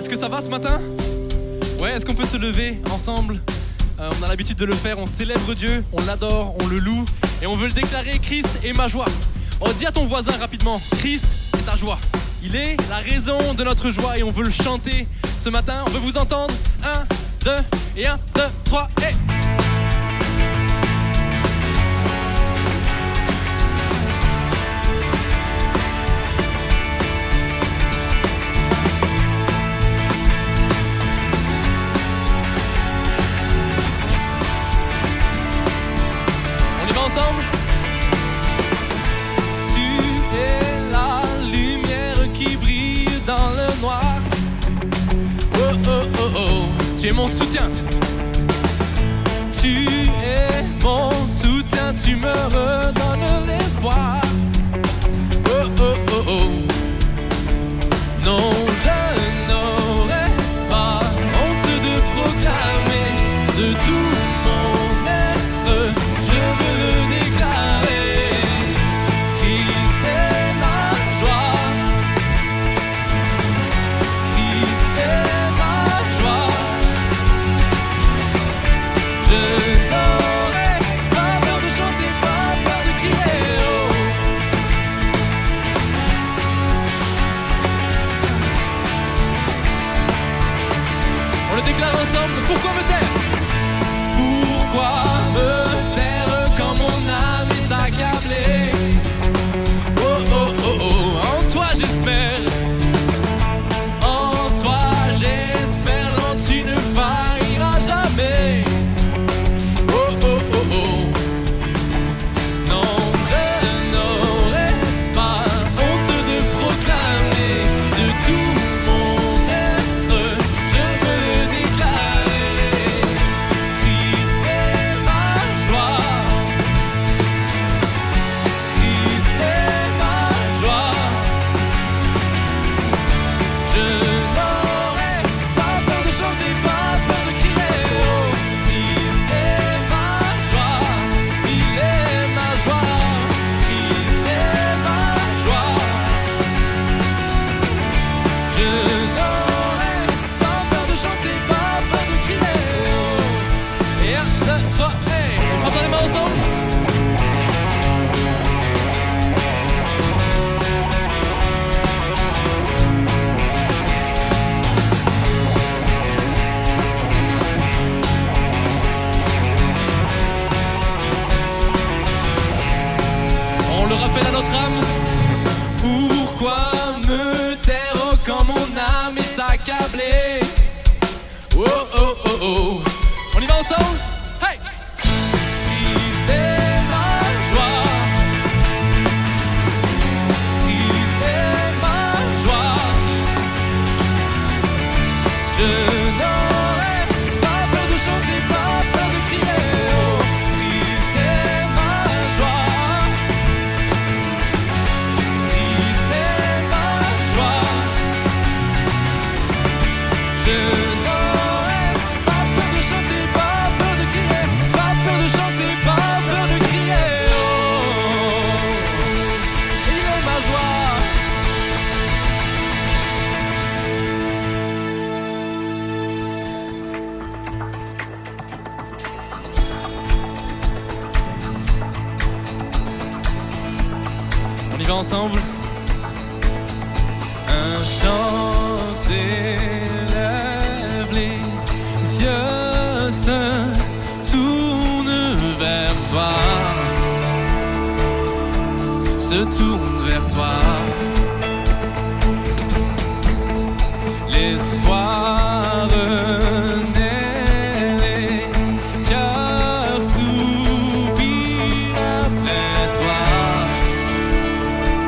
Est-ce que ça va ce matin? Ouais, est-ce qu'on peut se lever ensemble? On a l'habitude de le faire, on célèbre Dieu, on l'adore, on le loue et on veut le déclarer, Christ est ma joie. Oh, dis à ton voisin rapidement, Christ est ta joie. Il est la raison de notre joie et on veut le chanter ce matin. On veut vous entendre. 1, 2 et 1, 2, 3 et... Ensemble. Tu es la lumière qui brille dans le noir. Oh oh oh oh, tu es mon soutien. Tu es mon soutien, tu me redonnes l'espoir. Oh oh oh oh. Non, je n'aurais pas honte de proclamer de tout mon être. Je veux le déclarer. Christ est ma joie. Christ est ma joie. Je n'aurai pas peur de chanter, pas peur de crier. Oh. On le déclare ensemble. Pourquoi me taire? Pourquoi me taire? Mon âme est accablée. Oh oh oh oh, en toi j'espère. En toi j'espère, non tu ne failliras jamais. Oh oh oh oh. Non, je n'aurai pas honte de proclamer de tout mon être. Je veux le déclarer. Christ est ma joie. On le rappelle à notre âme. Pourquoi me taire quand mon âme est accablée? Oh oh oh oh. On y va ensemble? Hey! Christ est ma joie. Christ est ma joie. Je n'aurai pas peur de chanter, pas peur de crier. Oh, Christ est ma joie. Christ est ma joie. Je n'aurai pas peur de chanter, pas peur de crier, pas peur de chanter, pas peur de crier. Oh, il est ma joie. On y va ensemble. Un chant s'élève, les yeux se tournent vers toi, se tournent vers toi. L'espoir renaît, les cœurs soupirent après toi.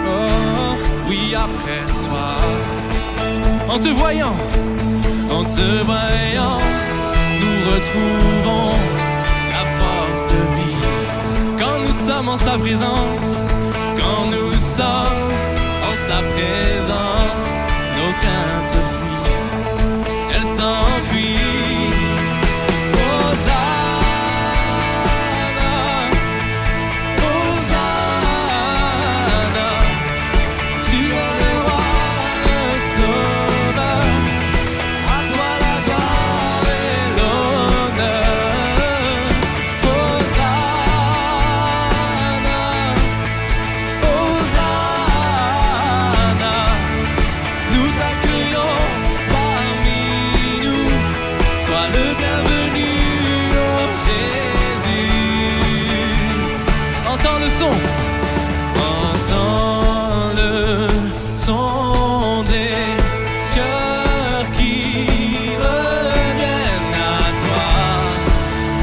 Oh, oui, après toi. En te voyant, nous retrouvons la force de vie. Quand nous sommes en sa présence, quand nous sommes en sa présence, nos craintes fuient, elles s'enfuient. Hosanna, Hosanna, tu es le roi, le sauveur.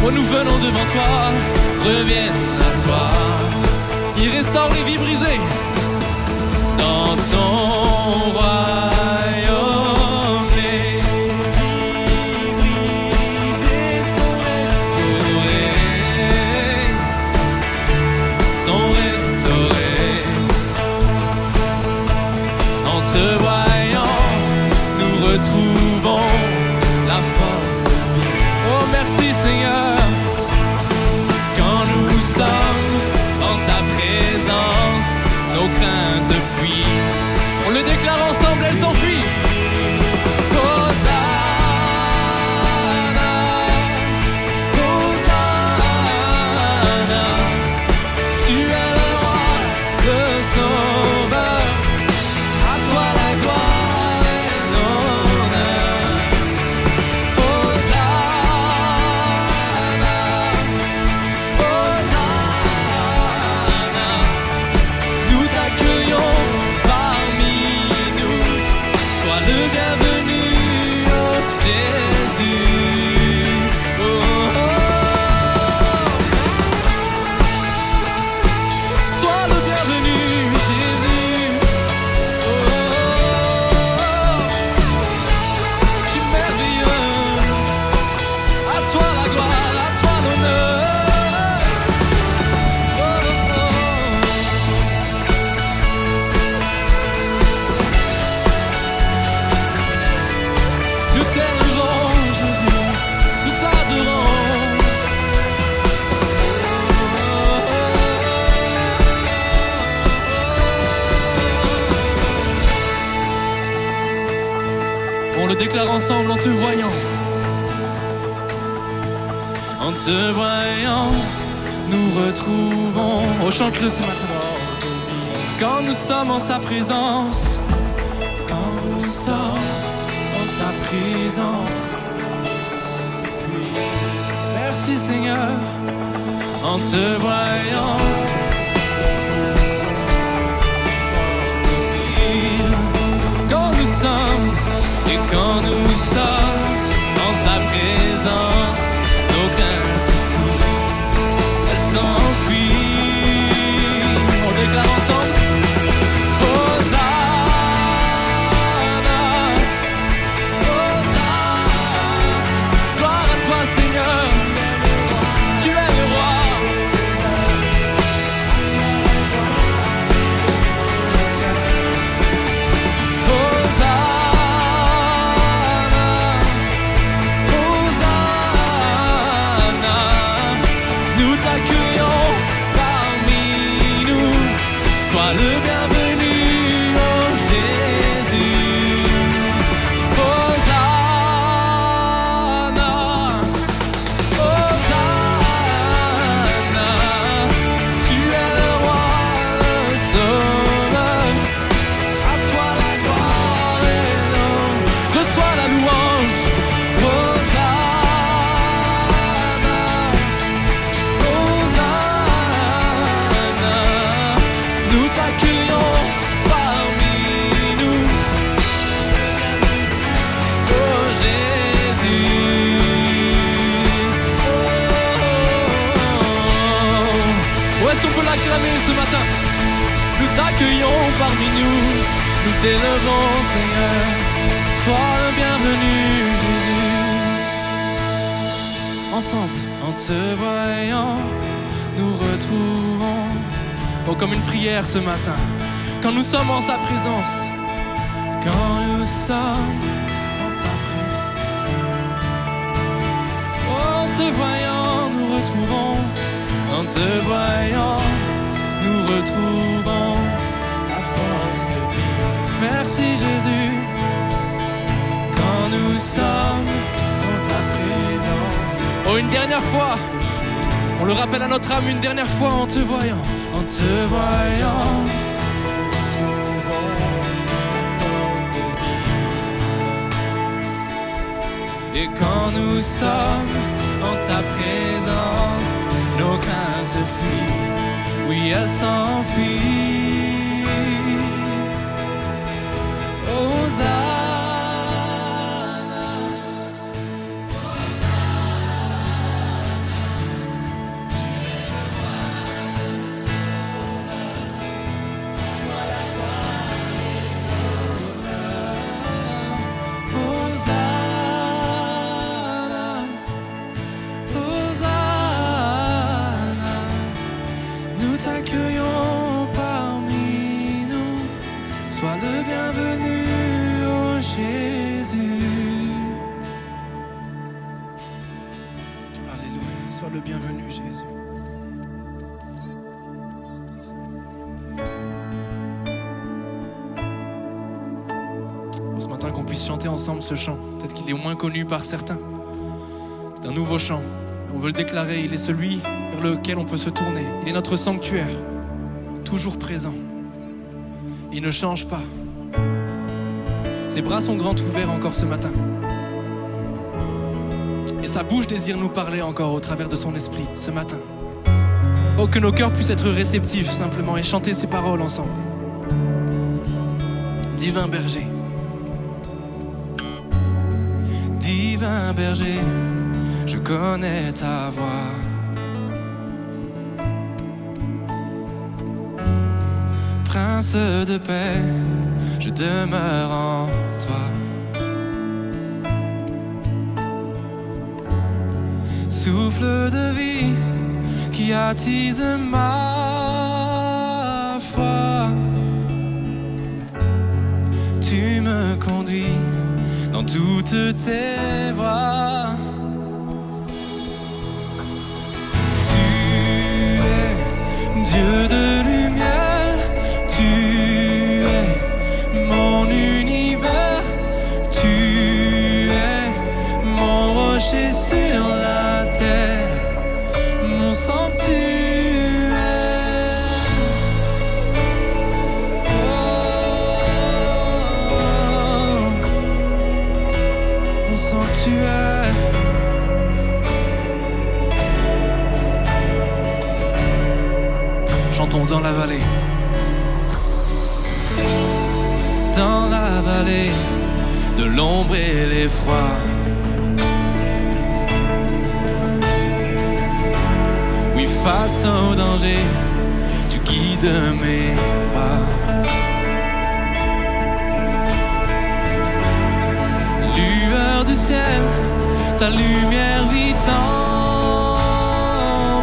Oh, nous venons devant toi, reviens à toi. Il restaure les vies brisées dans ton royaume. Les vies brisées sont restaurées. En te voyant, nous retrouvons la force. Oh, merci Seigneur. Quand nous sommes en ta présence, nos craintes fuient. On le déclare ensemble, elles s'enfuient. Hosanna, Hosanna, tu es le roi, le sauveur. À toi la gloire et l'honneur. Hosanna, Hosanna, nous t'accueillons parmi nous. Sois le bienvenu, oh Jésus. Oh, oh, oh. Sois le bienvenu, Jésus. Oh, oh, oh. Tu es merveilleux. À toi la gloire, à toi l'honneur. Oh, oh, oh. Nous t'élevons, Jésus, nous t'adorons. On le déclare ensemble en te voyant. En te voyant, nous retrouvons. Oh, chante-le ce matin. Quand nous sommes en sa présence, quand nous sommes en ta présence. Merci Seigneur. En te voyant, quand nous sommes et quand nous sommes en ta présence, nos craintes fuient, elles s'enfuient. On le déclare ensemble. Hosanna, Hosanna, gloire à toi Seigneur, tu es le roi. Hosanna, Hosanna, nous t'accueillons parmi nous. Sois le bienvenu, oh Jésus. Hosanna, Hosanna, tu es le roi, le sauveur. À toi la gloire et l'honneur. Reçois la louange. Hosanna, Hosanna, nous t'accueillons parmi nous. Oh Jésus. Oh, où est-ce qu'on peut l'acclamer ce matin? Nous t'accueillons parmi nous. Nous t'élevons Seigneur. Sois le bienvenu Jésus. Ensemble, en te voyant, nous retrouvons. Oh, comme une prière ce matin. Quand nous sommes en sa présence. Quand nous sommes en ta présence. En te voyant, nous retrouvons. En te voyant, nous retrouvons la force de vivre. Merci Jésus. Quand nous sommes en ta présence. Oh, une dernière fois. On le rappelle à notre âme une dernière fois en te voyant. En te voyant. Et quand nous sommes en ta présence, nos craintes fuient, oui elles s'enfuient. Hosanna, Hosanna, Sois le bienvenu, Jésus. Ce matin, qu'on puisse chanter ensemble ce chant. Peut-être qu'il est moins connu par certains. C'est un nouveau chant. On veut le déclarer. Il est celui vers lequel on peut se tourner. Il est notre sanctuaire, toujours présent. Il ne change pas. Ses bras sont grands ouverts encore ce matin. Et sa bouche désire nous parler encore au travers de son esprit ce matin. Oh, que nos cœurs puissent être réceptifs simplement et chanter ces paroles ensemble. Divin berger. Divin berger, je connais ta voix. Prince de paix, je demeure en toi. Souffle de vie qui attise ma foi. Tu me conduis dans toutes tes voies. Tu es Dieu de lumière, tu es mon univers, tu es mon rocher sur la terre, mon sanctuaire. Sanctuaire. Chantons dans la vallée. Dans la vallée de l'ombre et l'effroi. Oui, face au danger, tu guides mes pas. Du ciel, ta lumière vit en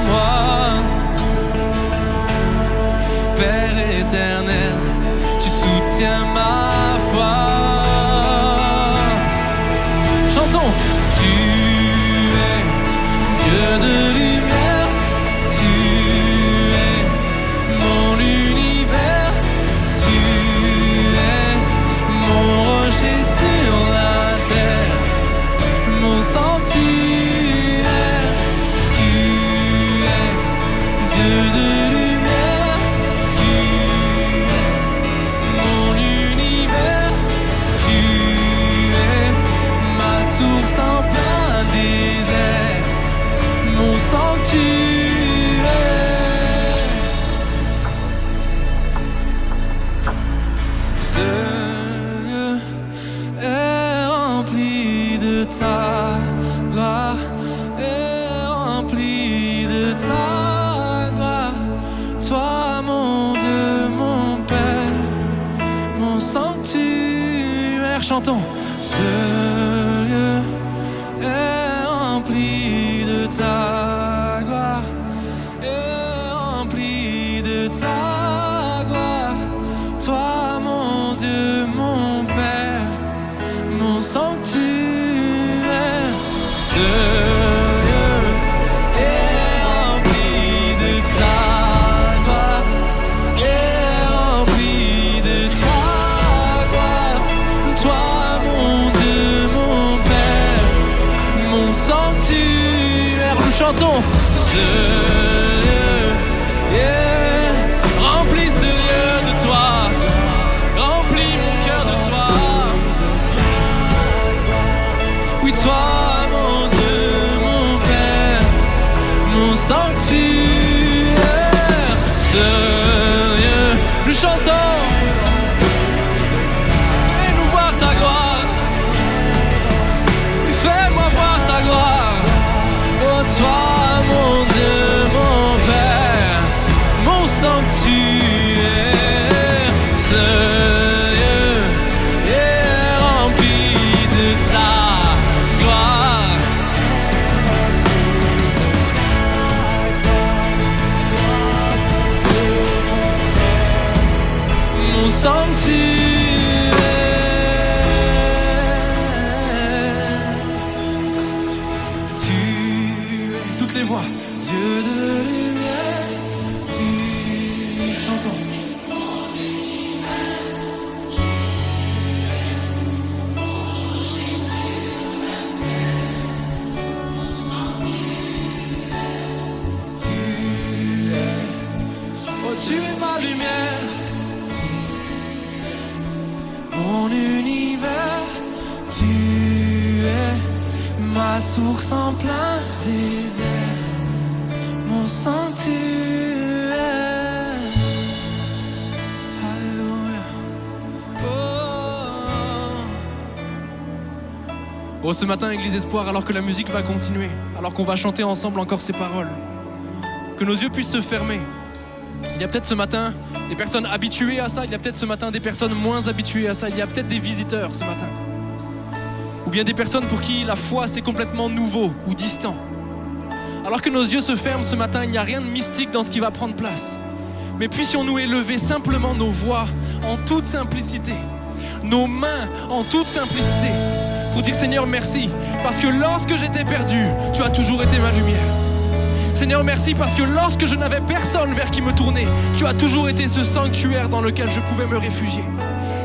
moi. Père éternel, tu soutiens ma foi. Chantons. Tu es Dieu de lumière, tu es mon univers, tu es mon rocher sur la terre, mon sanctuaire. Tu es Dieu de lumière, tu es mon univers, tu es ma source en plein désert, mon sanctuaire. Ce lieu est rempli de ta gloire, est rempli de ta gloire. Toi, mon Dieu, mon Père, mon sanctuaire. Chantons. Ce lieu est rempli de ta gloire, est rempli de ta gloire. Toi, mon Dieu, mon Père, mon sanctuaire. Ce lieu est rempli de ta gloire, est rempli de ta gloire. Toi, mon Dieu, mon Père, mon sanctuaire. Nous chantons. Ce lieu est rempli, ce lieu de toi. Remplis mon cœur de toi. Oui, toi, mon Dieu, mon Père, mon sanctuaire. Ce lieu, nous chantons. Fais-nous voir ta gloire. Fais-moi voir ta gloire. Oh, toi, mon Dieu, mon Père, mon sanctuaire. Ce lieu est rempli de ta gloire. voix. Dieu de lumière, j'entends. Tu es ma lumière, mon univers, tu es ma source en plein désert, mon sanctuaire. Alléluia. Oh, ce matin, Église Espoir, alors que la musique va continuer, alors qu'on va chanter ensemble encore ces paroles, que nos yeux puissent se fermer. Il y a peut-être ce matin des personnes habituées à ça, il y a peut-être ce matin des personnes moins habituées à ça, il y a peut-être des visiteurs ce matin. Ou bien des personnes pour qui la foi c'est complètement nouveau ou distant. Alors que nos yeux se ferment ce matin, il n'y a rien de mystique dans ce qui va prendre place. Mais puissions-nous élever simplement nos voix en toute simplicité, nos mains en toute simplicité, pour dire Seigneur merci, parce que lorsque j'étais perdu, tu as toujours été ma lumière. Seigneur, merci parce que lorsque je n'avais personne vers qui me tourner, tu as toujours été ce sanctuaire dans lequel je pouvais me réfugier.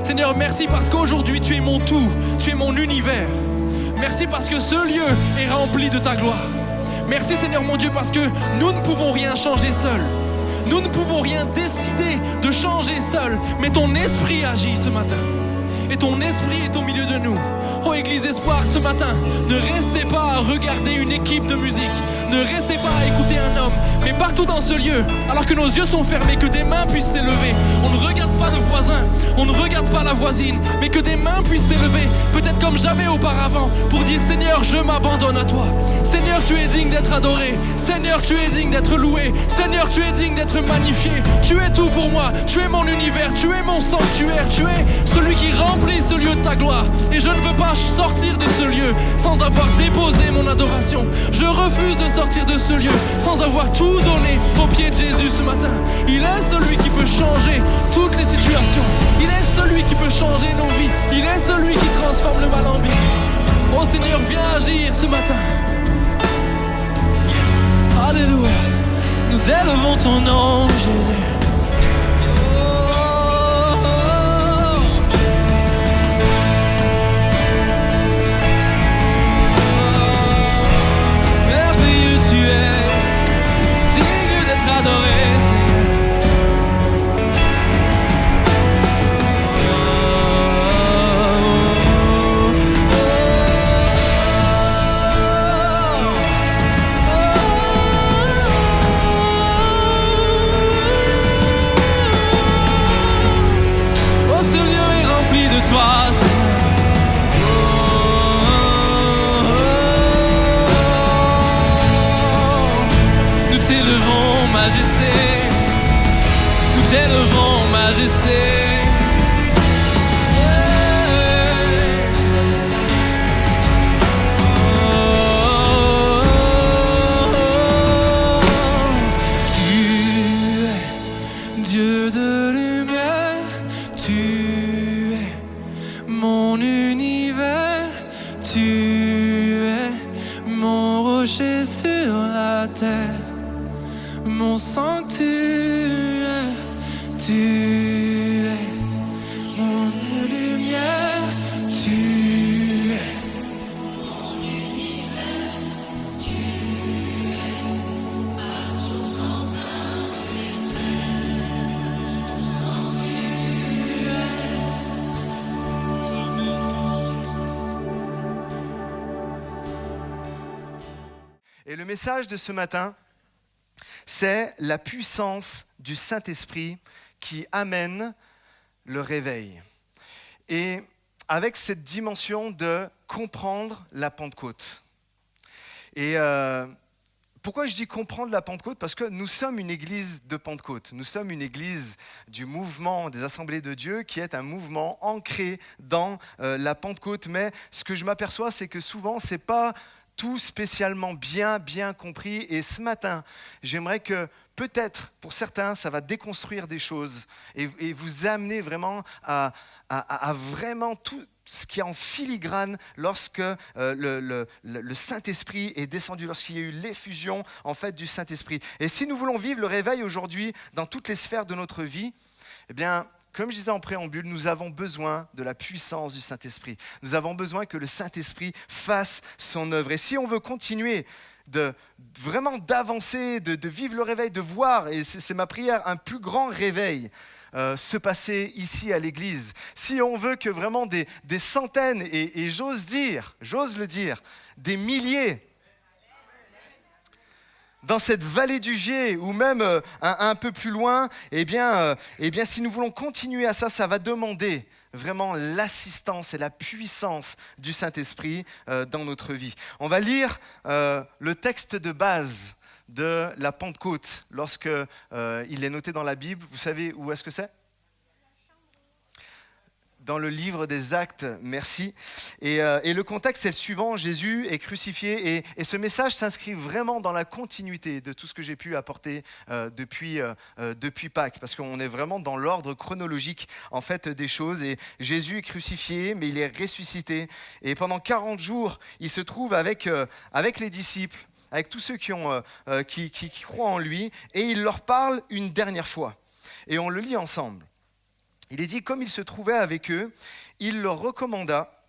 Seigneur, merci parce qu'aujourd'hui tu es mon tout, tu es mon univers. Merci parce que ce lieu est rempli de ta gloire. Merci Seigneur mon Dieu parce que nous ne pouvons rien changer seuls. Nous ne pouvons rien décider de changer seuls, mais ton esprit agit ce matin. Et ton esprit est au milieu de nous. Oh Église Espoir, ce matin, ne restez pas à regarder une équipe de musique. Ne restez pas à écouter un homme. Mais partout dans ce lieu, alors que nos yeux sont fermés, que des mains puissent s'élever. On ne regarde pas le voisin, on ne regarde pas la voisine, mais que des mains puissent s'élever, peut-être comme jamais auparavant, pour dire Seigneur, je m'abandonne à toi. Seigneur, tu es digne d'être adoré. Seigneur, tu es digne d'être loué. Seigneur, tu es digne d'être magnifié. Tu es tout pour moi. Tu es mon univers. Tu es mon sanctuaire. Tu es celui qui remplit ce lieu de ta gloire. Et je ne veux pas sortir de ce lieu sans avoir déposé mon adoration. Je refuse de sortir de ce lieu sans avoir tout donné au pied de Jésus ce matin. Il est celui qui peut changer toutes les situations. Il est celui qui peut changer nos vies. Il est celui qui transforme le mal en bien. Oh Seigneur, viens agir ce matin. Alléluia. Nous élevons ton nom, Jésus. Merveilleux tu es, digne d'être adoré, Seigneur. Toi, nous t'élevons, majesté. Nous t'élevons, majesté. Tu es Dieu de lumière. Tu mon univers, tu es mon rocher sur la terre, mon sanctuaire, tu es mon lumière, tu es mon univers, tu es ma source en plein désert, mon sanctuaire. Et le message de ce matin, c'est la puissance du Saint-Esprit qui amène le réveil. Et avec cette dimension de comprendre la Pentecôte. Et pourquoi je dis comprendre la Pentecôte ? Parce que nous sommes une église de Pentecôte. Nous sommes une église du mouvement des Assemblées de Dieu qui est un mouvement ancré dans la Pentecôte. Mais ce que je m'aperçois, c'est que souvent, ce n'est pas tout spécialement bien compris. Et ce matin, j'aimerais que peut-être, pour certains, ça va déconstruire des choses et vous amener vraiment à vraiment tout ce qui est en filigrane lorsque le Saint-Esprit est descendu, lorsqu'il y a eu l'effusion en fait du Saint-Esprit. Et si nous voulons vivre le réveil aujourd'hui dans toutes les sphères de notre vie, eh bien, comme je disais en préambule, nous avons besoin de la puissance du Saint-Esprit. Nous avons besoin que le Saint-Esprit fasse son œuvre. Et si on veut continuer vraiment d'avancer, de vivre le réveil, de voir, et c'est ma prière, un plus grand réveil se passer ici à l'église. Si on veut que vraiment des centaines, et j'ose le dire, des milliers, dans cette vallée du Gier, ou même un peu plus loin, eh bien, si nous voulons continuer à ça, ça va demander vraiment l'assistance et la puissance du Saint-Esprit dans notre vie. On va lire le texte de base de la Pentecôte, lorsque il est noté dans la Bible. Vous savez où est-ce que c'est ? Dans le livre des Actes, merci. Et le contexte est le suivant, Jésus est crucifié et ce message s'inscrit vraiment dans la continuité de tout ce que j'ai pu apporter depuis Pâques, parce qu'on est vraiment dans l'ordre chronologique en fait des choses. Et Jésus est crucifié, mais il est ressuscité. Et pendant 40 jours, il se trouve avec les disciples, avec tous ceux qui croient en lui, et il leur parle une dernière fois. Et on le lit ensemble. Il est dit, comme il se trouvait avec eux, il leur recommanda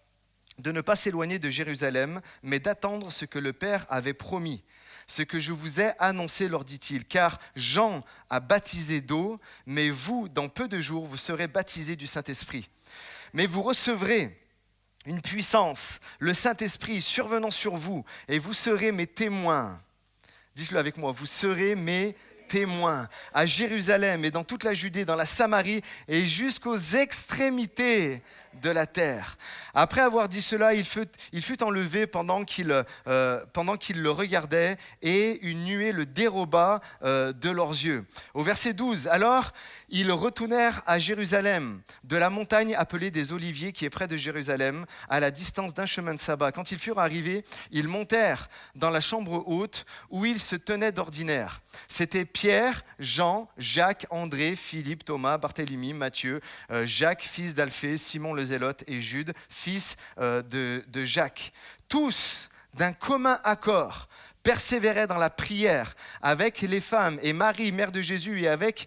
de ne pas s'éloigner de Jérusalem, mais d'attendre ce que le Père avait promis. Ce que je vous ai annoncé, leur dit-il, car Jean a baptisé d'eau, mais vous, dans peu de jours, vous serez baptisés du Saint-Esprit. Mais vous recevrez une puissance, le Saint-Esprit survenant sur vous, et vous serez mes témoins. Dites-le avec moi, vous serez mes témoins à Jérusalem et dans toute la Judée, dans la Samarie et jusqu'aux extrémités de la terre. Après avoir dit cela, il fut enlevé pendant qu'il le regardait et une nuée le déroba de leurs yeux. Au verset 12, alors ils retournèrent à Jérusalem, de la montagne appelée des Oliviers qui est près de Jérusalem, à la distance d'un chemin de sabbat. Quand ils furent arrivés, ils montèrent dans la chambre haute où ils se tenaient d'ordinaire. C'était Pierre, Jean, Jacques, André, Philippe, Thomas, Barthélemy, Matthieu, Jacques, fils d'Alphée, Simon le Zélote et Jude, fils de Jacques. Tous, d'un commun accord, persévéraient dans la prière avec les femmes et Marie, mère de Jésus, et avec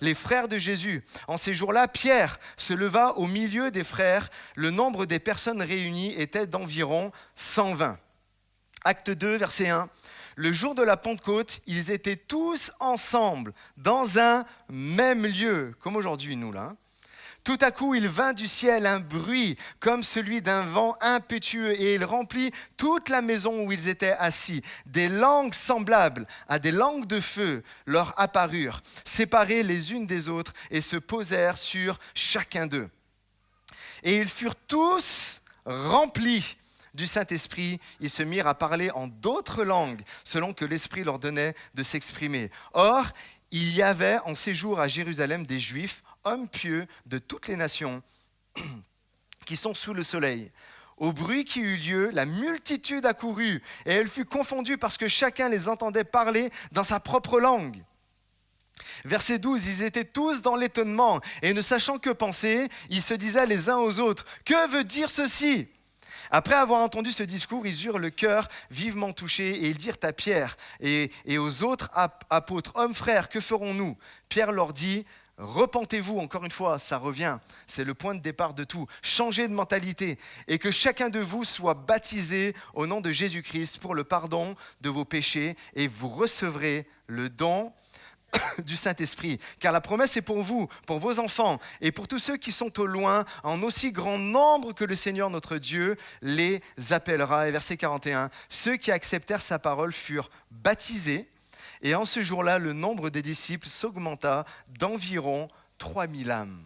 les frères de Jésus. En ces jours-là, Pierre se leva au milieu des frères. Le nombre des personnes réunies était d'environ 120. Acte 2, verset 1. Le jour de la Pentecôte, ils étaient tous ensemble dans un même lieu, comme aujourd'hui nous là. Tout à coup, il vint du ciel un bruit comme celui d'un vent impétueux et il remplit toute la maison où ils étaient assis. Des langues semblables à des langues de feu leur apparurent, séparées les unes des autres et se posèrent sur chacun d'eux. Et ils furent tous remplis du Saint-Esprit. Ils se mirent à parler en d'autres langues selon que l'Esprit leur donnait de s'exprimer. Or, il y avait en séjour à Jérusalem des Juifs, hommes pieux de toutes les nations qui sont sous le soleil. Au bruit qui eut lieu, la multitude accourut et elle fut confondue parce que chacun les entendait parler dans sa propre langue. Verset 12, ils étaient tous dans l'étonnement et ne sachant que penser, ils se disaient les uns aux autres, « Que veut dire ceci ?» Après avoir entendu ce discours, ils eurent le cœur vivement touché et ils dirent à Pierre et aux autres apôtres, « Hommes frères, que ferons-nous » Pierre leur dit, « Repentez-vous » encore une fois, ça revient, c'est le point de départ de tout. Changez de mentalité et que chacun de vous soit baptisé au nom de Jésus-Christ pour le pardon de vos péchés et vous recevrez le don du Saint-Esprit, car la promesse est pour vous, pour vos enfants et pour tous ceux qui sont au loin, en aussi grand nombre que le Seigneur notre Dieu les appellera. Et verset 41, ceux qui acceptèrent sa parole furent baptisés et en ce jour-là, le nombre des disciples s'augmenta d'environ 3000 âmes.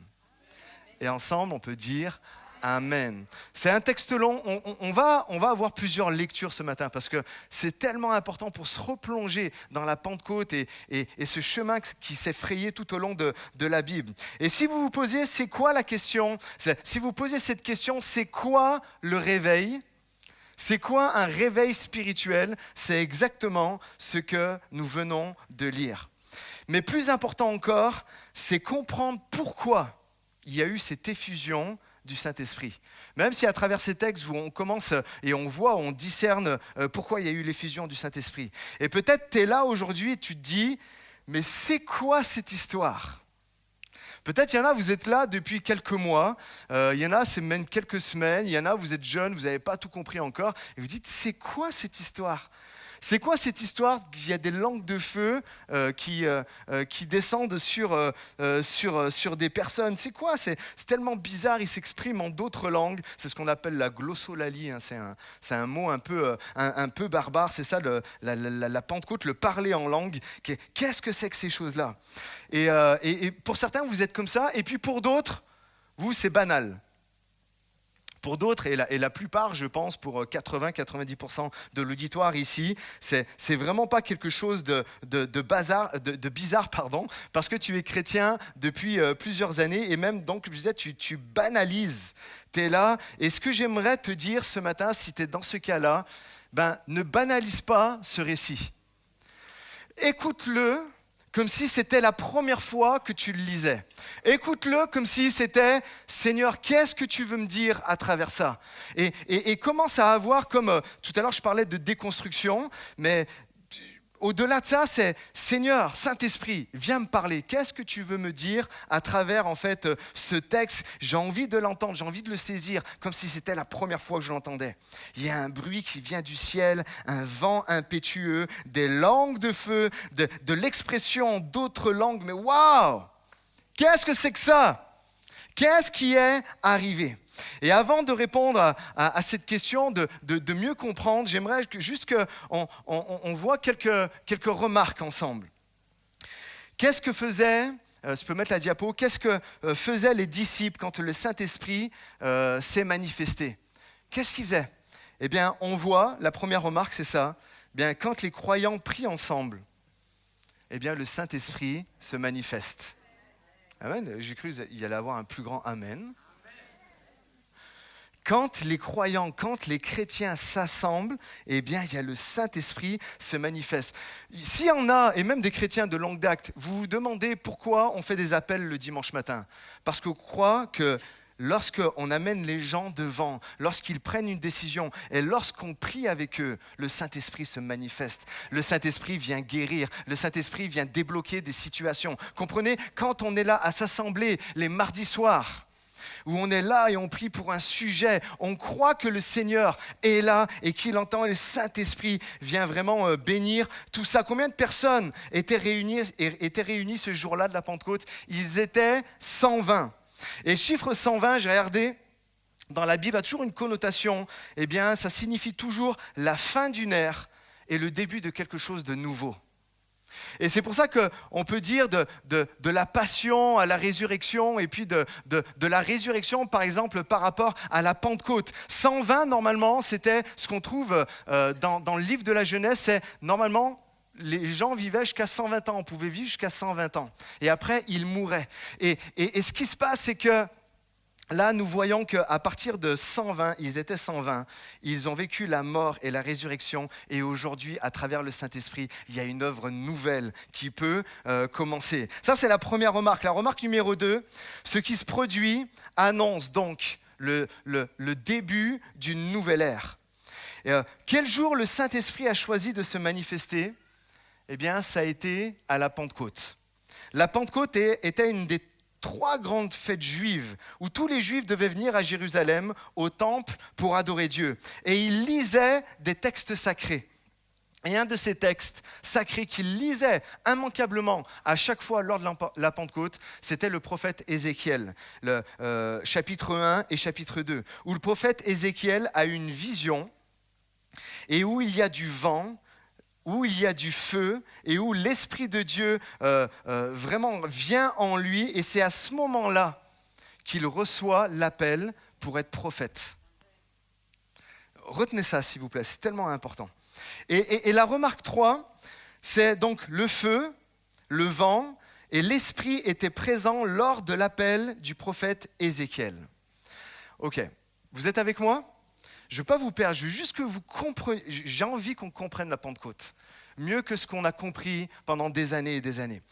Et ensemble, on peut dire Amen. C'est un texte long, on va avoir plusieurs lectures ce matin parce que c'est tellement important pour se replonger dans la Pentecôte et ce chemin qui s'est frayé tout au long de la Bible. Et si vous vous posiez, c'est quoi la question ? Si vous posez cette question, c'est quoi le réveil ? C'est quoi un réveil spirituel? C'est exactement ce que nous venons de lire. Mais plus important encore, c'est comprendre pourquoi il y a eu cette effusion du Saint-Esprit. Même si à travers ces textes où on commence et on voit, on discerne pourquoi il y a eu l'effusion du Saint-Esprit. Et peut-être tu es là aujourd'hui et tu te dis, mais c'est quoi cette histoire? Peut-être il y en a, vous êtes là depuis quelques mois, il y en a, c'est même quelques semaines, il y en a, vous êtes jeunes, vous n'avez pas tout compris encore, et vous dites, c'est quoi cette histoire? C'est quoi cette histoire qu'il y a des langues de feu qui descendent sur des personnes? C'est quoi? C'est tellement bizarre, ils s'expriment en d'autres langues. C'est ce qu'on appelle la glossolalie, hein. C'est un mot un peu barbare, c'est ça la Pentecôte, le parler en langue. Qu'est-ce que c'est que ces choses-là? Et pour certains, vous êtes comme ça, et puis pour d'autres, vous, c'est banal. Pour d'autres, et la plupart, je pense, pour 80-90% de l'auditoire ici, c'est vraiment pas quelque chose de bizarre, parce que tu es chrétien depuis plusieurs années, et même, donc, je disais, tu banalises. Tu es là, et ce que j'aimerais te dire ce matin, si tu es dans ce cas-là, ne banalise pas ce récit. Écoute-le comme si c'était la première fois que tu le lisais. Écoute-le comme si c'était « Seigneur, qu'est-ce que tu veux me dire à travers ça ?» Et commence à avoir, comme tout à l'heure je parlais de déconstruction, mais au-delà de ça, c'est « Seigneur, Saint-Esprit, viens me parler. Qu'est-ce que tu veux me dire à travers en fait ce texte? J'ai envie de l'entendre, j'ai envie de le saisir comme si c'était la première fois que je l'entendais. » Il y a un bruit qui vient du ciel, un vent impétueux, des langues de feu, de l'expression d'autres langues. Mais waouh! Qu'est-ce que c'est que ça? Qu'est-ce qui est arrivé? Et avant de répondre à cette question, de mieux comprendre, j'aimerais juste qu'on voit quelques remarques ensemble. Qu'est-ce que faisaient, je peux mettre la diapo, qu'est-ce que faisaient les disciples quand le Saint-Esprit s'est manifesté? Qu'est-ce qu'ils faisaient? Eh bien, on voit, la première remarque, c'est ça, eh bien, quand les croyants prient ensemble, eh bien, le Saint-Esprit se manifeste. Amen. J'ai cru qu'il y allait avoir un plus grand Amen. Quand les croyants, quand les chrétiens s'assemblent, eh bien, il y a le Saint-Esprit se manifeste. S'il y en a, et même des chrétiens de longue date, vous vous demandez pourquoi on fait des appels le dimanche matin. Parce qu'on croit que lorsqu'on amène les gens devant, lorsqu'ils prennent une décision et lorsqu'on prie avec eux, le Saint-Esprit se manifeste. Le Saint-Esprit vient guérir, le Saint-Esprit vient débloquer des situations. Comprenez, quand on est là à s'assembler les mardis soirs, où on est là et on prie pour un sujet, on croit que le Seigneur est là et qu'il entend et le Saint-Esprit vient vraiment bénir tout ça. Combien de personnes étaient réunies ce jour-là de la Pentecôte? Ils étaient 120. Et le chiffre 120, j'ai regardé, dans la Bible a toujours une connotation, eh bien ça signifie toujours la fin d'une ère et le début de quelque chose de nouveau. Et c'est pour ça qu'on peut dire de la passion à la résurrection et puis de la résurrection, par exemple, par rapport à la Pentecôte. 120, normalement, c'était ce qu'on trouve dans le livre de la Genèse, c'est normalement, les gens vivaient jusqu'à 120 ans, on pouvait vivre jusqu'à 120 ans. Et après, ils mouraient. Et ce qui se passe, c'est que là, nous voyons qu'à partir de 120, ils étaient 120, ils ont vécu la mort et la résurrection. Et aujourd'hui, à travers le Saint-Esprit, il y a une œuvre nouvelle qui peut commencer. Ça, c'est la première remarque. La remarque numéro 2, ce qui se produit annonce donc le début d'une nouvelle ère. Quel jour le Saint-Esprit a choisi de se manifester? Eh bien, ça a été à la Pentecôte. La Pentecôte était une des 3 grandes fêtes juives où tous les Juifs devaient venir à Jérusalem, au temple, pour adorer Dieu. Et ils lisaient des textes sacrés. Et un de ces textes sacrés qu'ils lisaient immanquablement à chaque fois lors de la Pentecôte, c'était le prophète Ézéchiel, chapitre 1 et chapitre 2, où le prophète Ézéchiel a une vision et où il y a du vent, où il y a du feu et où l'Esprit de Dieu vraiment vient en lui. Et c'est à ce moment-là qu'il reçoit l'appel pour être prophète. Retenez ça, s'il vous plaît, c'est tellement important. Et la remarque 3, c'est donc le feu, le vent, et l'Esprit était présent lors de l'appel du prophète Ézéchiel. Ok, vous êtes avec moi ? Je ne veux pas vous perdre, je veux juste que vous compreniez. J'ai envie qu'on comprenne la Pentecôte, mieux que ce qu'on a compris pendant des années et des années.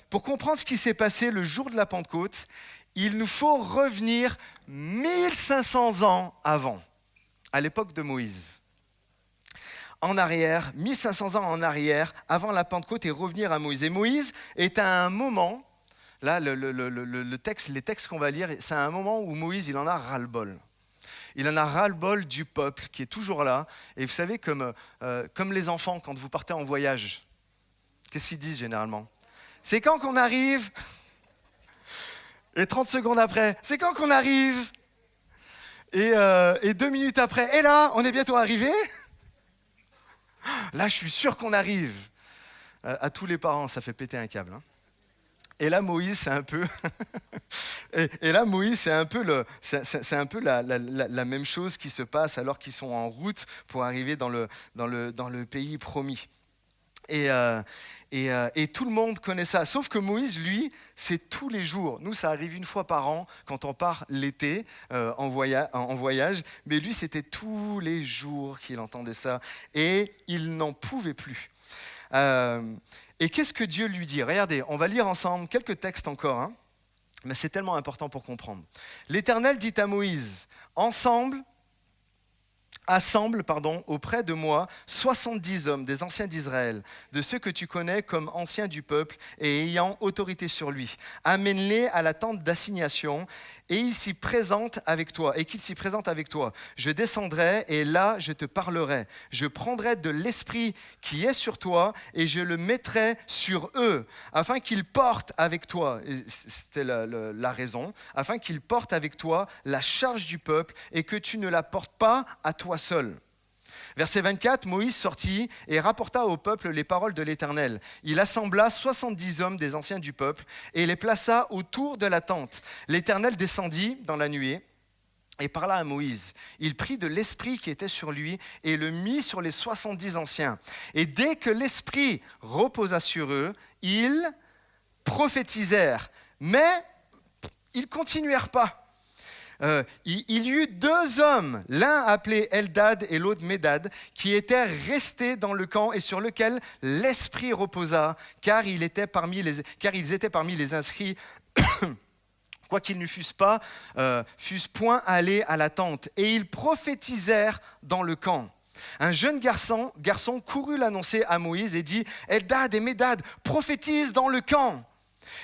Pour comprendre ce qui s'est passé le jour de la Pentecôte, il nous faut revenir 1500 ans avant, à l'époque de Moïse. En arrière, 1500 ans en arrière, avant la Pentecôte, et revenir à Moïse. Et Moïse est à un moment, là, les textes qu'on va lire, c'est à un moment où Moïse, il en a ras-le-bol. Il en a ras-le-bol du peuple qui est toujours là. Et vous savez, comme les enfants, quand vous partez en voyage, qu'est-ce qu'ils disent généralement ? C'est quand qu'on arrive ? Et 30 secondes après, c'est quand qu'on arrive ? Et 2 minutes après, et là, on est bientôt arrivé ? Là, je suis sûr qu'on arrive. À tous les parents, ça fait péter un câble. Hein. Et là, Moïse, c'est un peu... c'est un peu la même chose qui se passe alors qu'ils sont en route pour arriver dans le pays promis. Et tout le monde connaît ça. Sauf que Moïse, lui, c'est tous les jours. Nous, ça arrive une fois par an quand on part l'été en voyage. Mais lui, c'était tous les jours qu'il entendait ça. Et il n'en pouvait plus. Et qu'est-ce que Dieu lui dit ? Regardez, on va lire ensemble quelques textes encore. Hein, mais c'est tellement important pour comprendre. L'Éternel dit à Moïse, assemble auprès de moi 70 hommes des anciens d'Israël, de ceux que tu connais comme anciens du peuple et ayant autorité sur lui. Amène-les à la tente d'assignation et qu'ils s'y présentent avec toi. Je descendrai et là je te parlerai. Je prendrai de l'esprit qui est sur toi et je le mettrai sur eux, afin qu'ils portent avec toi, et c'était la raison, afin qu'ils portent avec toi la charge du peuple et que tu ne la portes pas à toi seul. Verset 24, Moïse sortit et rapporta au peuple les paroles de l'Éternel. Il assembla 70 hommes des anciens du peuple et les plaça autour de la tente. L'Éternel descendit dans la nuée et parla à Moïse. Il prit de l'esprit qui était sur lui et le mit sur les 70 anciens. Et dès que l'esprit reposa sur eux, ils prophétisèrent. Mais ils ne continuèrent pas. Il y eut 2 hommes, l'un appelé Eldad et l'autre Médad, qui étaient restés dans le camp et sur lequel l'esprit reposa, car ils étaient parmi les inscrits, quoiqu'ils ne fussent point allés à la tente. Et ils prophétisèrent dans le camp. Un jeune garçon courut l'annoncer à Moïse et dit « Eldad et Médad prophétisent dans le camp ».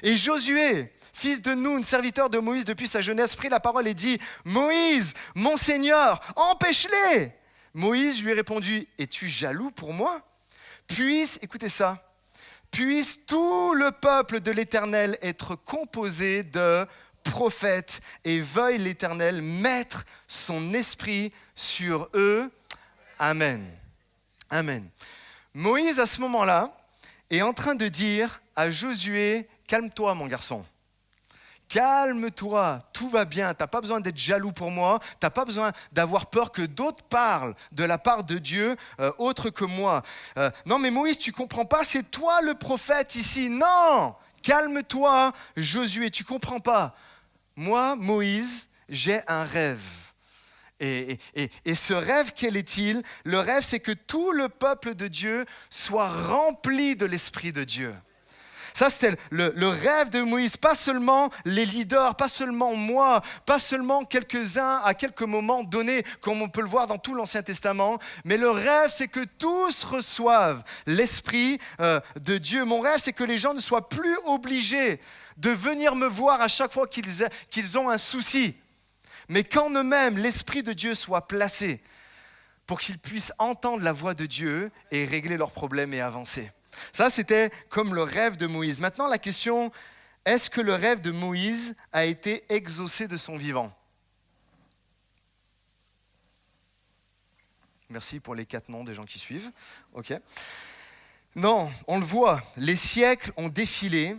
Et Josué, fils de Nun, serviteur de Moïse depuis sa jeunesse, prit la parole et dit « Moïse, mon Seigneur, empêche-les » Moïse lui répondit « Es-tu jaloux pour moi ? Écoutez ça, puisse tout le peuple de l'Éternel être composé de prophètes et veuille l'Éternel mettre son esprit sur eux. Amen. » Amen. Moïse, à ce moment-là, est en train de dire à Josué « Calme-toi, mon garçon. Calme-toi, tout va bien, tu n'as pas besoin d'être jaloux pour moi, tu n'as pas besoin d'avoir peur que d'autres parlent de la part de Dieu autre que moi. Non mais Moïse, tu ne comprends pas, c'est toi le prophète ici. Non, calme-toi Josué, tu ne comprends pas. Moi, Moïse, j'ai un rêve. Et ce rêve, quel est-il ? Le rêve, c'est que tout le peuple de Dieu soit rempli de l'Esprit de Dieu. Ça, c'était le rêve de Moïse. Pas seulement les leaders, pas seulement moi, pas seulement quelques-uns à quelques moments donnés, comme on peut le voir dans tout l'Ancien Testament. Mais le rêve, c'est que tous reçoivent l'Esprit de Dieu. Mon rêve, c'est que les gens ne soient plus obligés de venir me voir à chaque fois qu'ils ont un souci. Mais qu'en eux-mêmes, l'Esprit de Dieu soit placé pour qu'ils puissent entendre la voix de Dieu et régler leurs problèmes et avancer. Ça, c'était comme le rêve de Moïse. Maintenant, la question, est-ce que le rêve de Moïse a été exaucé de son vivant ? Merci pour les 4 noms des gens qui suivent. Ok. Non, on le voit, les siècles ont défilé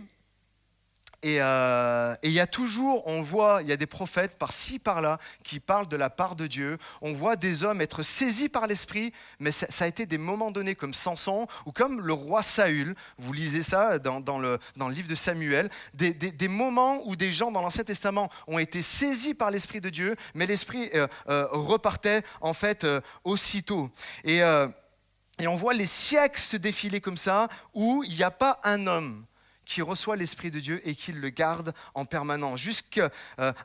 Et il y a toujours, on voit, il y a des prophètes par-ci, par-là, qui parlent de la part de Dieu. On voit des hommes être saisis par l'Esprit, mais ça a été des moments donnés comme Samson ou comme le roi Saül. Vous lisez ça dans le livre de Samuel. Des moments où des gens dans l'Ancien Testament ont été saisis par l'Esprit de Dieu, mais l'Esprit repartait en fait aussitôt. Et on voit les siècles se défiler comme ça, où il n'y a pas un homme qui reçoit l'Esprit de Dieu et qui le garde en permanence. Jusqu'à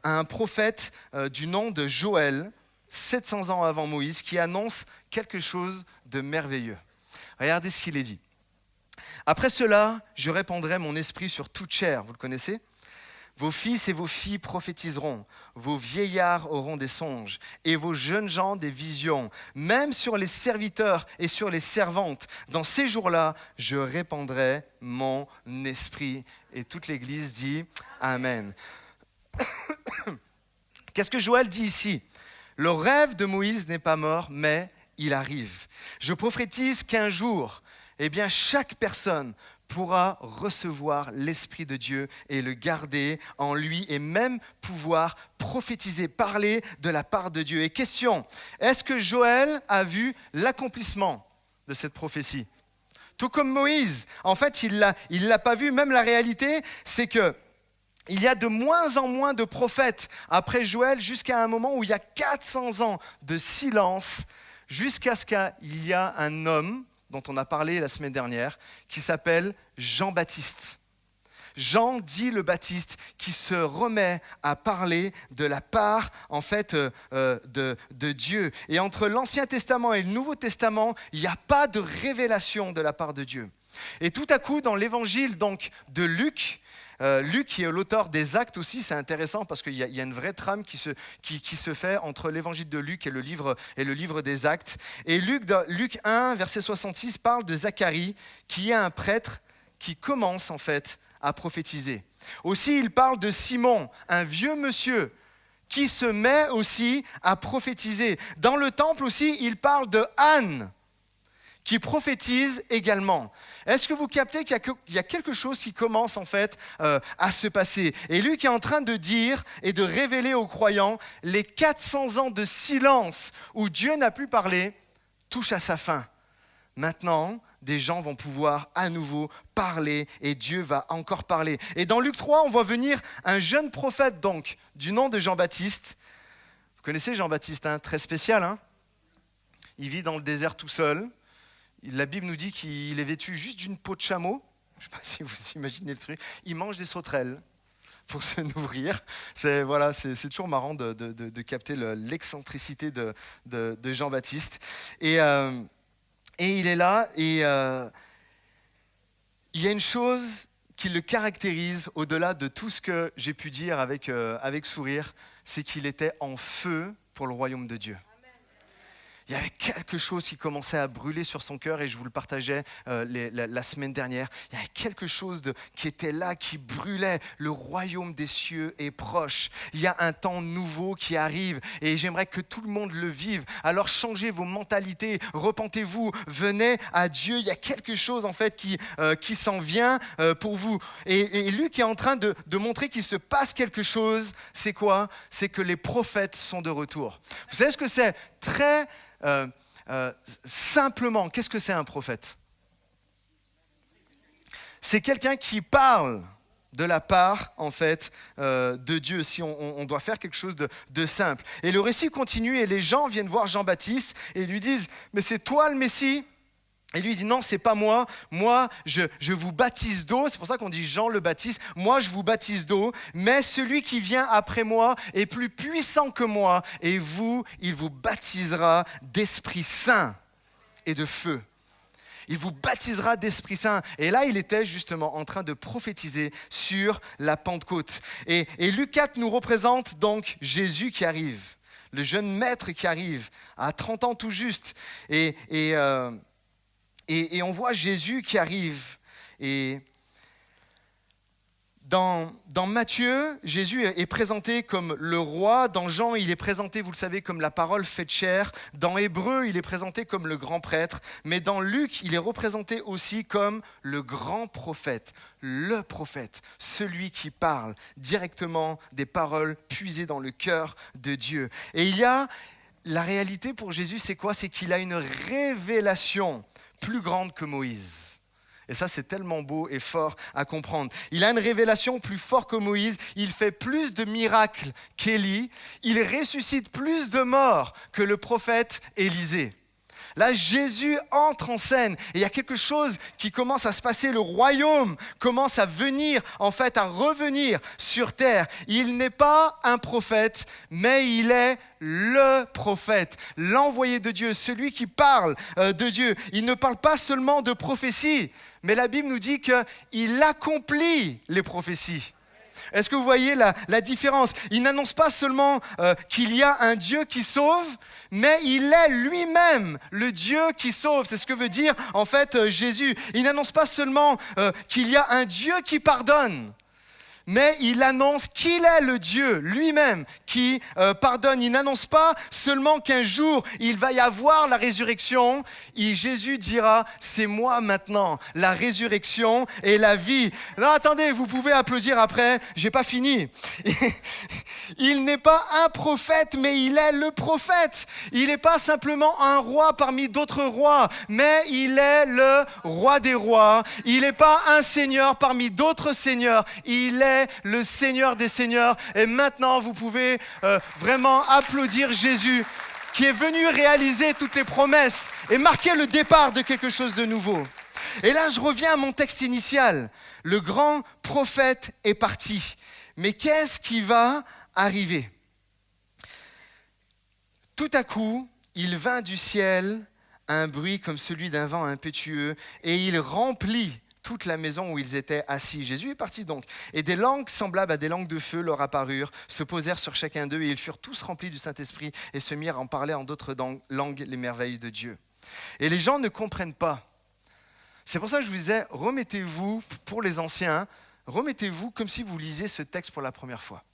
un prophète du nom de Joël, 700 ans avant Moïse, qui annonce quelque chose de merveilleux. Regardez ce qu'il est dit. « Après cela, je répandrai mon esprit sur toute chair. » Vous le connaissez ? « Vos fils et vos filles prophétiseront, vos vieillards auront des songes, et vos jeunes gens des visions, même sur les serviteurs et sur les servantes. Dans ces jours-là, je répandrai mon esprit. » Et toute l'Église dit Amen. Qu'est-ce que Joël dit ici ? Le rêve de Moïse n'est pas mort, mais il arrive. Je prophétise qu'un jour, chaque personne pourra recevoir l'Esprit de Dieu et le garder en lui et même pouvoir prophétiser, parler de la part de Dieu. Et question, est-ce que Joël a vu l'accomplissement de cette prophétie ? Tout comme Moïse, en fait, il l'a pas vu. Même la réalité, c'est que il y a de moins en moins de prophètes après Joël jusqu'à un moment où il y a 400 ans de silence jusqu'à ce qu'il y a un homme dont on a parlé la semaine dernière, qui s'appelle Jean-Baptiste. Jean dit le Baptiste qui se remet à parler de la part en fait de Dieu. Et entre l'Ancien Testament et le Nouveau Testament, il n'y a pas de révélation de la part de Dieu. Et tout à coup, dans l'évangile donc de Luc, Luc qui est l'auteur des Actes aussi, c'est intéressant parce qu'il y a une vraie trame qui se fait entre l'évangile de Luc et le livre des Actes. Et Luc 1, verset 66, parle de Zacharie, qui est un prêtre qui commence en fait à prophétiser. Aussi, il parle de Simon, un vieux monsieur, qui se met aussi à prophétiser. Dans le temple aussi, il parle de Anne, qui prophétise également. Est-ce que vous captez qu'il y a quelque chose qui commence en fait à se passer ? Et Luc est en train de dire et de révéler aux croyants les 400 ans de silence où Dieu n'a plus parlé touchent à sa fin. Maintenant, des gens vont pouvoir à nouveau parler et Dieu va encore parler. Et dans Luc 3, on voit venir un jeune prophète donc du nom de Jean-Baptiste. Vous connaissez Jean-Baptiste, hein ? Très spécial, hein ? Il vit dans le désert tout seul. La Bible nous dit qu'il est vêtu juste d'une peau de chameau. Je ne sais pas si vous imaginez le truc. Il mange des sauterelles pour se nourrir. C'est toujours marrant de capter l'excentricité de Jean-Baptiste. Et il est là et il y a une chose qui le caractérise au-delà de tout ce que j'ai pu dire avec sourire, c'est qu'il était en feu pour le royaume de Dieu. Il y avait quelque chose qui commençait à brûler sur son cœur et je vous le partageais la semaine dernière. Il y avait quelque chose qui était là, qui brûlait. Le royaume des cieux est proche. Il y a un temps nouveau qui arrive et j'aimerais que tout le monde le vive. Alors changez vos mentalités, repentez-vous, venez à Dieu. Il y a quelque chose en fait qui s'en vient pour vous. Et Luc est en train de montrer qu'il se passe quelque chose. C'est quoi ? C'est que les prophètes sont de retour. Vous savez ce que c'est ? Très simplement, qu'est-ce que c'est un prophète ? C'est quelqu'un qui parle de la part, en fait, de Dieu, si on doit faire quelque chose de simple. Et le récit continue et les gens viennent voir Jean-Baptiste et lui disent « Mais c'est toi le Messie ?» Et lui dit non, c'est pas moi. Moi, je vous baptise d'eau. C'est pour ça qu'on dit Jean le Baptiste. Moi, je vous baptise d'eau. Mais celui qui vient après moi est plus puissant que moi. Et vous, il vous baptisera d'Esprit Saint et de feu. Il vous baptisera d'Esprit Saint. Et là, il était justement en train de prophétiser sur la Pentecôte. Et Luc 4 nous représente donc Jésus qui arrive. Le jeune maître qui arrive à 30 ans tout juste. Et on voit Jésus qui arrive. Et Dans Matthieu, Jésus est présenté comme le roi. Dans Jean, il est présenté, vous le savez, comme la parole faite chair. Dans Hébreu, il est présenté comme le grand prêtre. Mais dans Luc, il est représenté aussi comme le grand prophète, le prophète, celui qui parle directement des paroles puisées dans le cœur de Dieu. Et la réalité pour Jésus, c'est quoi? C'est qu'il a une révélation plus grande que Moïse. Et ça, c'est tellement beau et fort à comprendre. Il a une révélation plus forte que Moïse. Il fait plus de miracles qu'Élie. Il ressuscite plus de morts que le prophète Élisée. Là, Jésus entre en scène et il y a quelque chose qui commence à se passer. Le royaume commence à venir, en fait, à revenir sur terre. Il n'est pas un prophète, mais il est le prophète, l'envoyé de Dieu, celui qui parle de Dieu. Il ne parle pas seulement de prophéties, mais la Bible nous dit qu'il accomplit les prophéties. Est-ce que vous voyez la différence? Il n'annonce pas seulement qu'il y a un Dieu qui sauve, mais il est lui-même le Dieu qui sauve. C'est ce que veut dire en fait Jésus. Il n'annonce pas seulement qu'il y a un Dieu qui pardonne, mais il annonce qu'il est le Dieu lui-même qui pardonne. Il n'annonce pas seulement qu'un jour il va y avoir la résurrection. Jésus dira, c'est moi maintenant, la résurrection et la vie. Non, attendez, vous pouvez applaudir après, j'ai pas fini. Il n'est pas un prophète, mais il est le prophète. Il n'est pas simplement un roi parmi d'autres rois, mais il est le roi des rois. Il n'est pas un seigneur parmi d'autres seigneurs. Il est le Seigneur des seigneurs. Et maintenant, vous pouvez vraiment applaudir Jésus qui est venu réaliser toutes les promesses et marquer le départ de quelque chose de nouveau. Et là, je reviens à mon texte initial. Le grand prophète est parti. Mais qu'est-ce qui va arriver? Tout à coup, il vint du ciel un bruit comme celui d'un vent impétueux et il remplit toute la maison où ils étaient assis. Jésus est parti donc. Et des langues semblables à des langues de feu leur apparurent, se posèrent sur chacun d'eux et ils furent tous remplis du Saint-Esprit et se mirent à en parler en d'autres langues les merveilles de Dieu. Et les gens ne comprennent pas. C'est pour ça que je vous disais, remettez-vous, pour les anciens, remettez-vous comme si vous lisiez ce texte pour la première fois.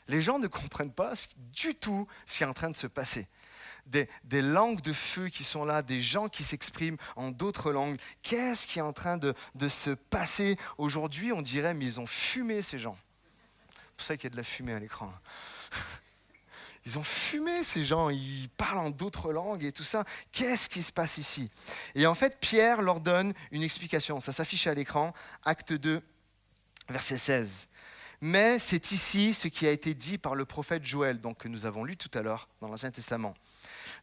Les gens ne comprennent pas du tout ce qui est en train de se passer. Des langues de feu qui sont là, des gens qui s'expriment en d'autres langues. Qu'est-ce qui est en train de se passer aujourd'hui? On dirait, mais ils ont fumé ces gens. C'est pour ça qu'il y a de la fumée à l'écran. Ils ont fumé ces gens, ils parlent en d'autres langues et tout ça. Qu'est-ce qui se passe ici? Et en fait, Pierre leur donne une explication. Ça s'affiche à l'écran, acte 2, verset 16. Mais c'est ici ce qui a été dit par le prophète Joël, donc que nous avons lu tout à l'heure dans l'Ancien Testament.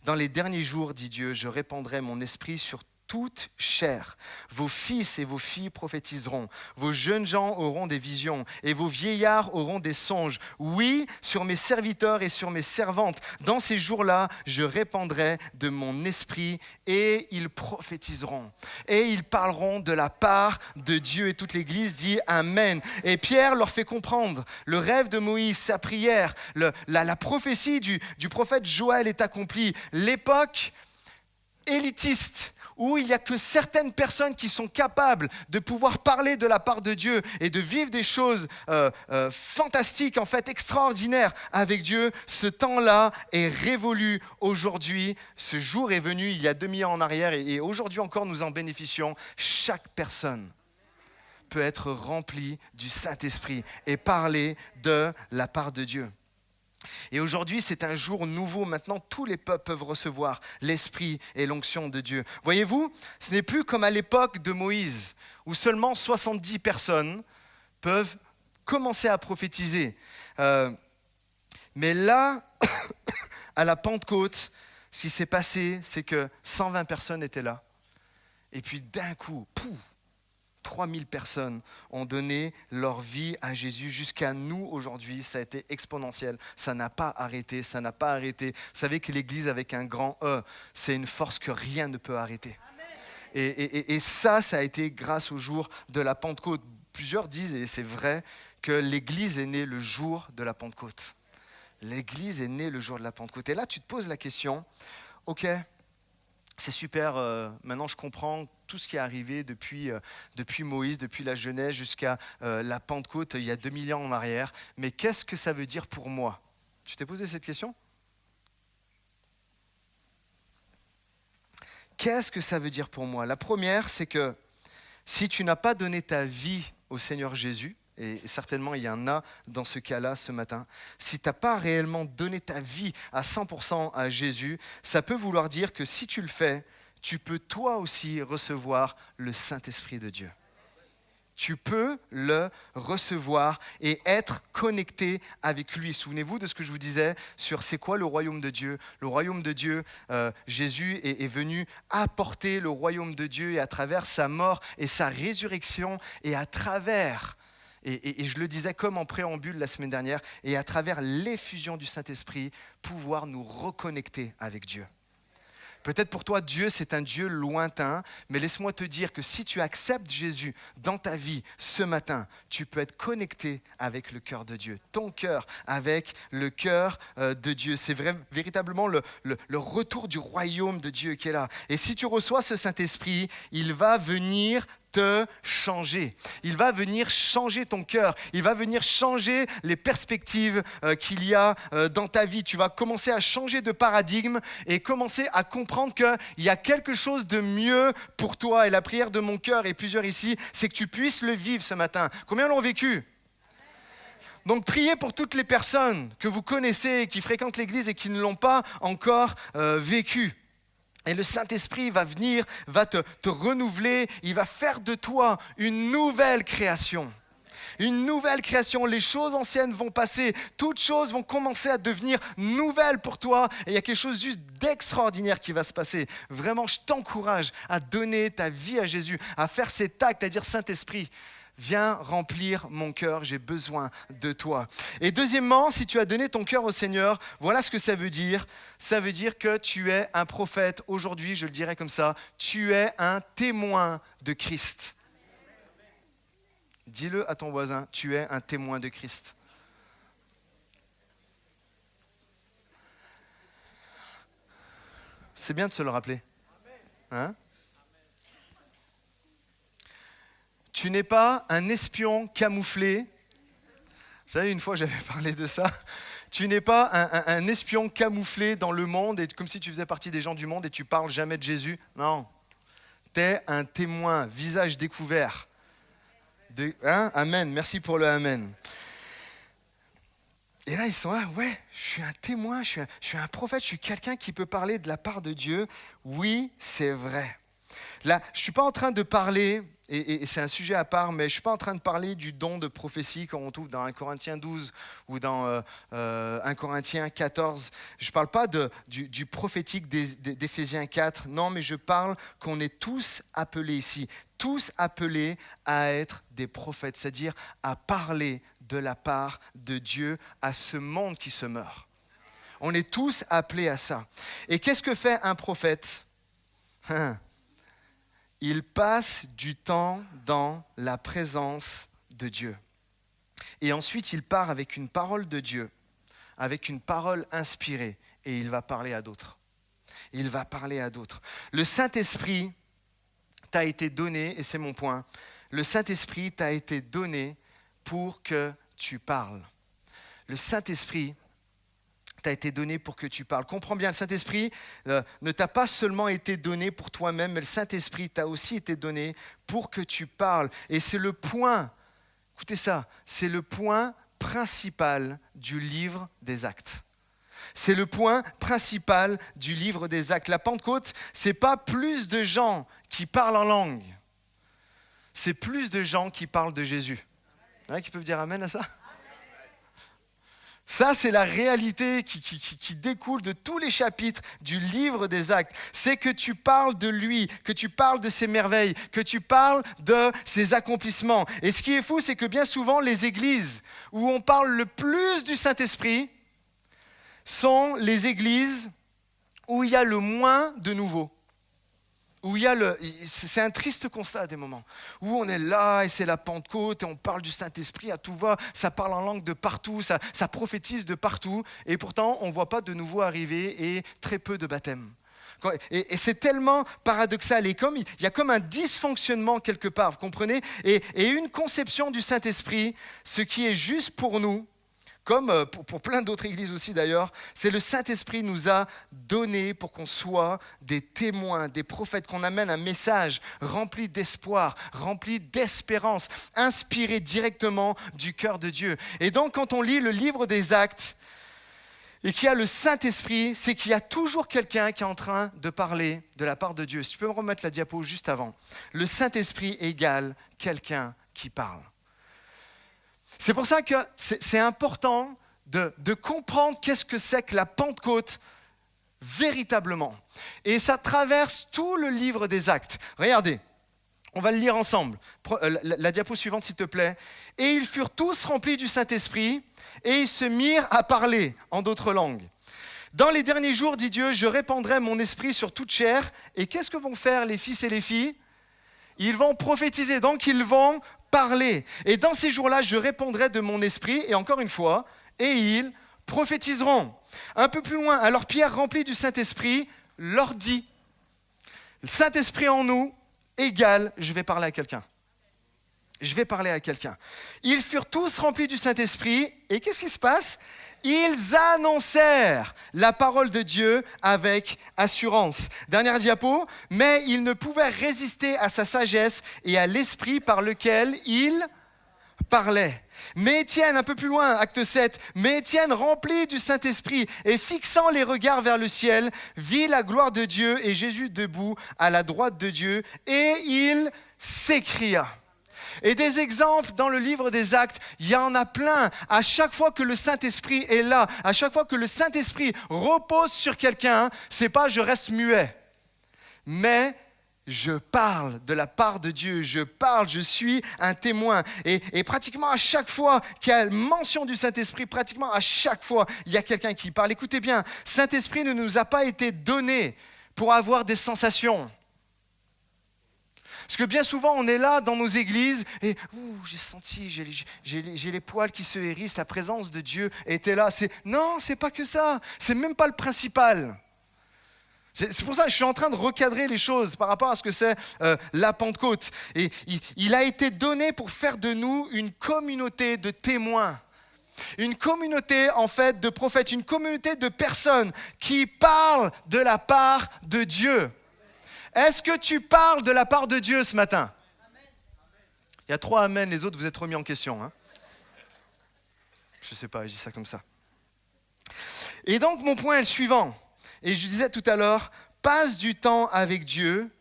Dans les derniers jours, dit Dieu, je répandrai mon esprit sur toute chair. Vos fils et vos filles prophétiseront. Vos jeunes gens auront des visions et vos vieillards auront des songes. Oui, sur mes serviteurs et sur mes servantes. Dans ces jours-là, je répandrai de mon esprit et ils prophétiseront. Et ils parleront de la part de Dieu. Et toute l'Église dit Amen. Et Pierre leur fait comprendre le rêve de Moïse, sa prière, la prophétie du prophète Joël est accomplie. L'époque élitiste, où il n'y a que certaines personnes qui sont capables de pouvoir parler de la part de Dieu et de vivre des choses fantastiques, en fait extraordinaires avec Dieu, ce temps-là est révolu aujourd'hui. Ce jour est venu il y a 2000 ans en arrière et aujourd'hui encore nous en bénéficions. Chaque personne peut être remplie du Saint-Esprit et parler de la part de Dieu. Et aujourd'hui, c'est un jour nouveau. Maintenant, tous les peuples peuvent recevoir l'esprit et l'onction de Dieu. Voyez-vous, ce n'est plus comme à l'époque de Moïse, où seulement 70 personnes peuvent commencer à prophétiser. Mais là, à la Pentecôte, ce qui s'est passé, c'est que 120 personnes étaient là. Et puis d'un coup, 3000 personnes ont donné leur vie à Jésus jusqu'à nous aujourd'hui. Ça a été exponentiel. Ça n'a pas arrêté, ça n'a pas arrêté. Vous savez que l'Église avec un grand E, c'est une force que rien ne peut arrêter. Et ça a été grâce au jour de la Pentecôte. Plusieurs disent, et c'est vrai, que l'Église est née le jour de la Pentecôte. L'Église est née le jour de la Pentecôte. Et là, tu te poses la question, ok, c'est super, maintenant je comprends tout ce qui est arrivé depuis Moïse, depuis la Genèse jusqu'à la Pentecôte, il y a 2000 ans en arrière. Mais qu'est-ce que ça veut dire pour moi ? Tu t'es posé cette question ? Qu'est-ce que ça veut dire pour moi ? La première, c'est que si tu n'as pas donné ta vie au Seigneur Jésus, et certainement il y en a dans ce cas-là ce matin, si tu n'as pas réellement donné ta vie à 100% à Jésus, ça peut vouloir dire que si tu le fais, tu peux toi aussi recevoir le Saint-Esprit de Dieu. Tu peux le recevoir et être connecté avec lui. Souvenez-vous de ce que je vous disais sur c'est quoi le royaume de Dieu. Le royaume de Dieu, Jésus est venu apporter le royaume de Dieu et à travers sa mort et sa résurrection et à travers, et je le disais comme en préambule la semaine dernière, et à travers l'effusion du Saint-Esprit, pouvoir nous reconnecter avec Dieu. Peut-être pour toi, Dieu, c'est un Dieu lointain, mais laisse-moi te dire que si tu acceptes Jésus dans ta vie ce matin, tu peux être connecté avec le cœur de Dieu, ton cœur avec le cœur de Dieu. C'est véritablement le retour du royaume de Dieu qui est là. Et si tu reçois ce Saint-Esprit, il va venir te changer. Il va venir changer ton cœur. Il va venir changer les perspectives qu'il y a dans ta vie. Tu vas commencer à changer de paradigme et commencer à comprendre qu'il y a quelque chose de mieux pour toi. Et la prière de mon cœur, et plusieurs ici, c'est que tu puisses le vivre ce matin. Combien l'ont vécu ? Donc priez pour toutes les personnes que vous connaissez, qui fréquentent l'église et qui ne l'ont pas encore vécu. Et le Saint-Esprit va venir, va te renouveler, il va faire de toi une nouvelle création. Une nouvelle création, les choses anciennes vont passer, toutes choses vont commencer à devenir nouvelles pour toi. Et il y a quelque chose juste d'extraordinaire qui va se passer. Vraiment, je t'encourage à donner ta vie à Jésus, à faire cet acte, à dire Saint-Esprit, viens remplir mon cœur, j'ai besoin de toi. Et deuxièmement, si tu as donné ton cœur au Seigneur, voilà ce que ça veut dire. Ça veut dire que tu es un prophète. Aujourd'hui, je le dirais comme ça, tu es un témoin de Christ. Dis-le à ton voisin, tu es un témoin de Christ. C'est bien de se le rappeler. Hein ? Tu n'es pas un espion camouflé. Vous savez, une fois, j'avais parlé de ça. Tu n'es pas un espion camouflé dans le monde, et comme si tu faisais partie des gens du monde et tu parles jamais de Jésus. Non. Tu es un témoin, visage découvert. Amen. Merci pour le amen. Et là, ils sont là, ouais, je suis un témoin, je suis un prophète, je suis quelqu'un qui peut parler de la part de Dieu. Oui, c'est vrai. Là, je ne suis pas en train de parler, et c'est un sujet à part, mais je ne suis pas en train de parler du don de prophétie qu'on trouve dans 1 Corinthiens 12 ou dans 1 Corinthiens 14. Je ne parle pas du prophétique d'Éphésiens 4. Non, mais je parle qu'on est tous appelés ici, tous appelés à être des prophètes, c'est-à-dire à parler de la part de Dieu à ce monde qui se meurt. On est tous appelés à ça. Et qu'est-ce que fait un prophète ? Il passe du temps dans la présence de Dieu. Et ensuite, il part avec une parole de Dieu, avec une parole inspirée, et il va parler à d'autres. Il va parler à d'autres. Le Saint-Esprit t'a été donné, et c'est mon point, le Saint-Esprit t'a été donné pour que tu parles. Le Saint-Esprit t'a été donné pour que tu parles. Comprends bien, le Saint-Esprit ne t'a pas seulement été donné pour toi-même, mais le Saint-Esprit t'a aussi été donné pour que tu parles. Et c'est le point, écoutez ça, c'est le point principal du livre des Actes. C'est le point principal du livre des Actes. La Pentecôte, c'est pas plus de gens qui parlent en langue. C'est plus de gens qui parlent de Jésus. Il y en a qui peuvent dire amen à ça ? Ça, c'est la réalité qui découle de tous les chapitres du livre des Actes. C'est que tu parles de lui, que tu parles de ses merveilles, que tu parles de ses accomplissements. Et ce qui est fou, c'est que bien souvent, les églises où on parle le plus du Saint-Esprit sont les églises où il y a le moins de nouveau. C'est un triste constat à des moments, où on est là et c'est la Pentecôte et on parle du Saint-Esprit à tout va, ça parle en langue de partout, ça prophétise de partout et pourtant on ne voit pas de nouveau arriver et très peu de baptêmes. Et c'est tellement paradoxal. Et comme il y a comme un dysfonctionnement quelque part, vous comprenez ? Et une conception du Saint-Esprit, ce qui est juste pour nous, comme pour plein d'autres églises aussi d'ailleurs, c'est le Saint-Esprit nous a donné pour qu'on soit des témoins, des prophètes, qu'on amène un message rempli d'espoir, rempli d'espérance, inspiré directement du cœur de Dieu. Et donc quand on lit le livre des Actes et qu'il y a le Saint-Esprit, c'est qu'il y a toujours quelqu'un qui est en train de parler de la part de Dieu. Si tu peux me remettre la diapo juste avant. Le Saint-Esprit égale quelqu'un qui parle. C'est pour ça que c'est important de comprendre qu'est-ce que c'est que la Pentecôte véritablement. Et ça traverse tout le livre des Actes. Regardez, on va le lire ensemble. La diapo suivante, s'il te plaît. « Et ils furent tous remplis du Saint-Esprit, et ils se mirent à parler en d'autres langues. Dans les derniers jours, dit Dieu, je répandrai mon esprit sur toute chair. Et qu'est-ce que vont faire les fils et les filles ? Ils vont prophétiser, donc ils vont parler. Et dans ces jours-là, je répondrai de mon esprit, et encore une fois, et ils prophétiseront. » Un peu plus loin, alors Pierre, rempli du Saint-Esprit, leur dit, le Saint-Esprit en nous égale, je vais parler à quelqu'un. Je vais parler à quelqu'un. Ils furent tous remplis du Saint-Esprit, et qu'est-ce qui se passe ? Ils annoncèrent la parole de Dieu avec assurance. Dernière diapo, mais ils ne pouvaient résister à sa sagesse et à l'esprit par lequel il parlait. Mais Étienne, un peu plus loin, acte 7, mais Étienne, rempli du Saint-Esprit et fixant les regards vers le ciel, vit la gloire de Dieu et Jésus debout à la droite de Dieu, et il s'écria. Et des exemples dans le livre des Actes, il y en a plein. À chaque fois que le Saint-Esprit est là, à chaque fois que le Saint-Esprit repose sur quelqu'un, c'est pas je reste muet, mais je parle de la part de Dieu, je parle, je suis un témoin. Et pratiquement à chaque fois qu'il y a mention du Saint-Esprit, pratiquement à chaque fois, il y a quelqu'un qui parle. Écoutez bien, Saint-Esprit ne nous a pas été donné pour avoir des sensations. Parce que bien souvent, on est là dans nos églises et j'ai senti, j'ai les poils qui se hérissent, la présence de Dieu était là. Non, c'est pas que ça, c'est même pas le principal. C'est pour ça que je suis en train de recadrer les choses par rapport à ce que c'est la Pentecôte. Et il a été donné pour faire de nous une communauté de témoins. Une communauté en fait de prophètes, une communauté de personnes qui parlent de la part de Dieu. Est-ce que tu parles de la part de Dieu ce matin ? Amen. Il y a 3 amen, les autres vous êtes remis en question. Hein ? Je ne sais pas, je dis ça comme ça. Et donc mon point est le suivant. Et je disais tout à l'heure, passe du temps avec Dieu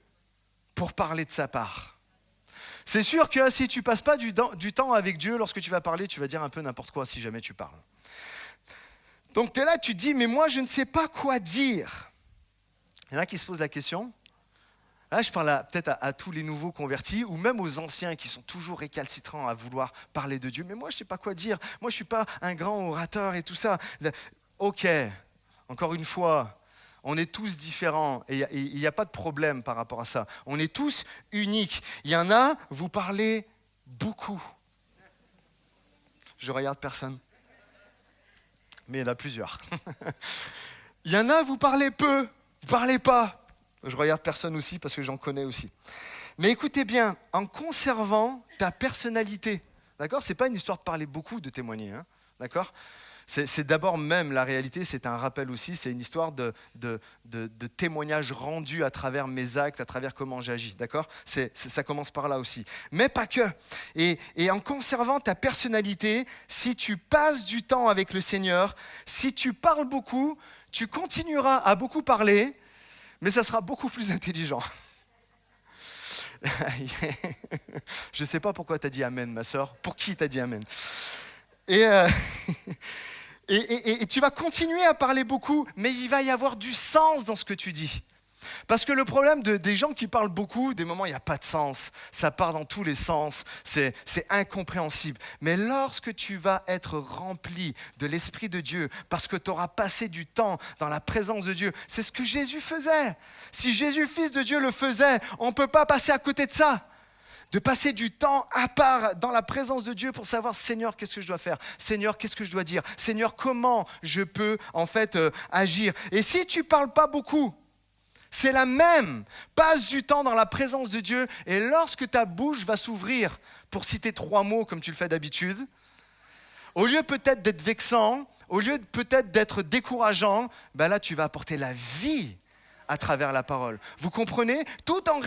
pour parler de sa part. C'est sûr que si tu ne passes pas du temps avec Dieu, lorsque tu vas parler, tu vas dire un peu n'importe quoi si jamais tu parles. Donc tu es là, tu te dis, mais moi je ne sais pas quoi dire. Il y en a qui se posent la question. Là, je parle peut-être à tous les nouveaux convertis ou même aux anciens qui sont toujours récalcitrants à vouloir parler de Dieu. Mais moi, je ne sais pas quoi dire. Moi, je ne suis pas un grand orateur et tout ça. Ok, encore une fois, on est tous différents et il n'y a pas de problème par rapport à ça. On est tous uniques. Il y en a, vous parlez beaucoup. Je regarde personne. Mais il y en a plusieurs. Il y en a, vous parlez peu, vous ne parlez pas. Je regarde personne aussi parce que j'en connais aussi. Mais écoutez bien, en conservant ta personnalité, d'accord ? C'est pas une histoire de parler beaucoup, de témoigner, hein, d'accord ? C'est d'abord même la réalité, c'est un rappel aussi, c'est une histoire de témoignage rendu à travers mes actes, à travers comment j'agis, d'accord ? Ça commence par là aussi. Mais pas que. Et en conservant ta personnalité, si tu passes du temps avec le Seigneur, si tu parles beaucoup, tu continueras à beaucoup parler, mais ça sera beaucoup plus intelligent. Je ne sais pas pourquoi tu as dit Amen, ma sœur. Pour qui tu as dit Amen ? Et tu vas continuer à parler beaucoup, mais il va y avoir du sens dans ce que tu dis. Parce que le problème des gens qui parlent beaucoup, des moments où il n'y a pas de sens, ça part dans tous les sens, c'est incompréhensible. Mais lorsque tu vas être rempli de l'Esprit de Dieu, parce que tu auras passé du temps dans la présence de Dieu, c'est ce que Jésus faisait. Si Jésus, Fils de Dieu, le faisait, on ne peut pas passer à côté de ça. De passer du temps à part dans la présence de Dieu pour savoir, Seigneur, qu'est-ce que je dois faire ? Seigneur, qu'est-ce que je dois dire ? Seigneur, comment je peux en fait agir ? Et si tu ne parles pas beaucoup, C'est la même. Passe du temps dans la présence de Dieu et lorsque ta bouche va s'ouvrir, pour citer 3 mots comme tu le fais d'habitude, au lieu peut-être d'être vexant, au lieu peut-être d'être décourageant, ben là tu vas apporter la vie à travers la parole. Vous comprenez? Tout en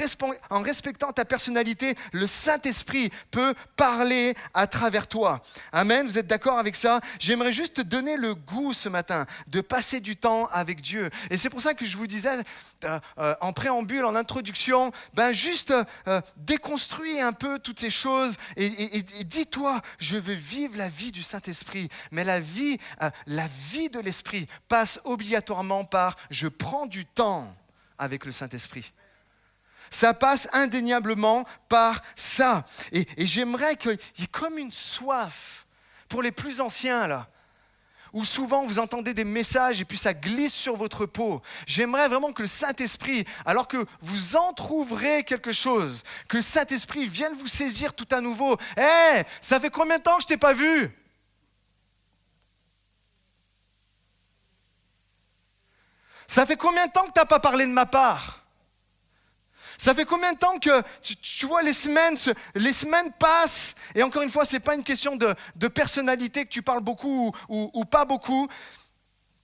respectant ta personnalité, le Saint-Esprit peut parler à travers toi. Amen, vous êtes d'accord avec ça? J'aimerais juste te donner le goût ce matin de passer du temps avec Dieu. Et c'est pour ça que je vous disais, en préambule, en introduction, juste déconstruis un peu toutes ces choses et dis-toi, je veux vivre la vie du Saint-Esprit. Mais la vie de l'Esprit passe obligatoirement par je prends du temps avec le Saint-Esprit. Ça passe indéniablement par ça. Et j'aimerais qu'il y ait comme une soif pour les plus anciens, là, où souvent vous entendez des messages et puis ça glisse sur votre peau. J'aimerais vraiment que le Saint-Esprit, alors que vous entrouvrez quelque chose, que le Saint-Esprit vienne vous saisir tout à nouveau. « Hey, ça fait combien de temps que je ne t'ai pas vu ?» Ça fait combien de temps que tu n'as pas parlé de ma part? Ça fait combien de temps que, tu vois, les semaines passent, et encore une fois, ce n'est pas une question de personnalité, que tu parles beaucoup ou pas beaucoup,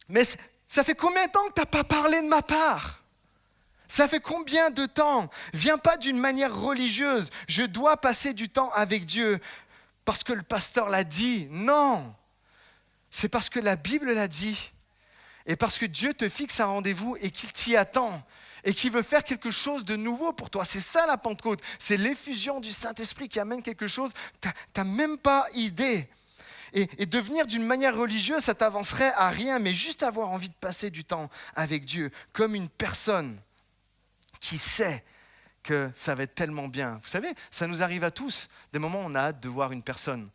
mais ça fait combien de temps que tu n'as pas parlé de ma part? Ça fait combien de temps? Viens pas d'une manière religieuse, je dois passer du temps avec Dieu, parce que le pasteur l'a dit. Non, c'est parce que la Bible l'a dit. Et parce que Dieu te fixe un rendez-vous et qu'il t'y attend et qu'il veut faire quelque chose de nouveau pour toi. C'est ça la Pentecôte, c'est l'effusion du Saint-Esprit qui amène quelque chose, tu n'as même pas idée. Et devenir d'une manière religieuse, ça t'avancerait à rien, mais juste avoir envie de passer du temps avec Dieu, comme une personne qui sait que ça va être tellement bien. Vous savez, ça nous arrive à tous, des moments où on a hâte de voir une personne.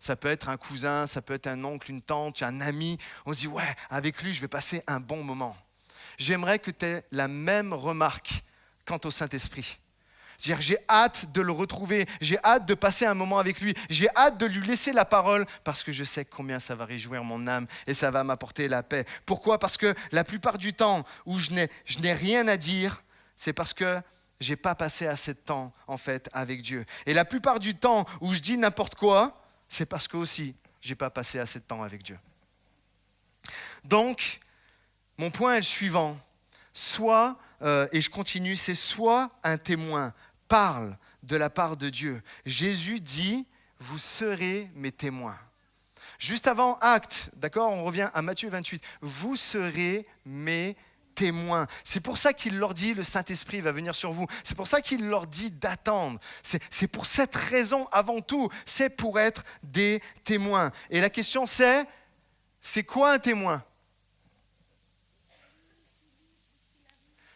Ça peut être un cousin, ça peut être un oncle, une tante, un ami. On se dit, ouais, avec lui, je vais passer un bon moment. J'aimerais que tu aies la même remarque quant au Saint-Esprit. J'ai hâte de le retrouver, j'ai hâte de passer un moment avec lui, j'ai hâte de lui laisser la parole parce que je sais combien ça va réjouir mon âme et ça va m'apporter la paix. Pourquoi? Parce que la plupart du temps où je n'ai rien à dire, c'est parce que je n'ai pas passé assez de temps en fait avec Dieu. Et la plupart du temps où je dis n'importe quoi, c'est parce que aussi, je n'ai pas passé assez de temps avec Dieu. Donc, mon point est le suivant. Et je continue, c'est soit un témoin parle de la part de Dieu. Jésus dit, vous serez mes témoins. Juste avant acte, d'accord, on revient à Matthieu 28. Vous serez mes témoins. C'est pour ça qu'il leur dit, le Saint-Esprit va venir sur vous. C'est pour ça qu'il leur dit d'attendre. C'est pour cette raison avant tout. C'est pour être des témoins. Et la question c'est quoi un témoin?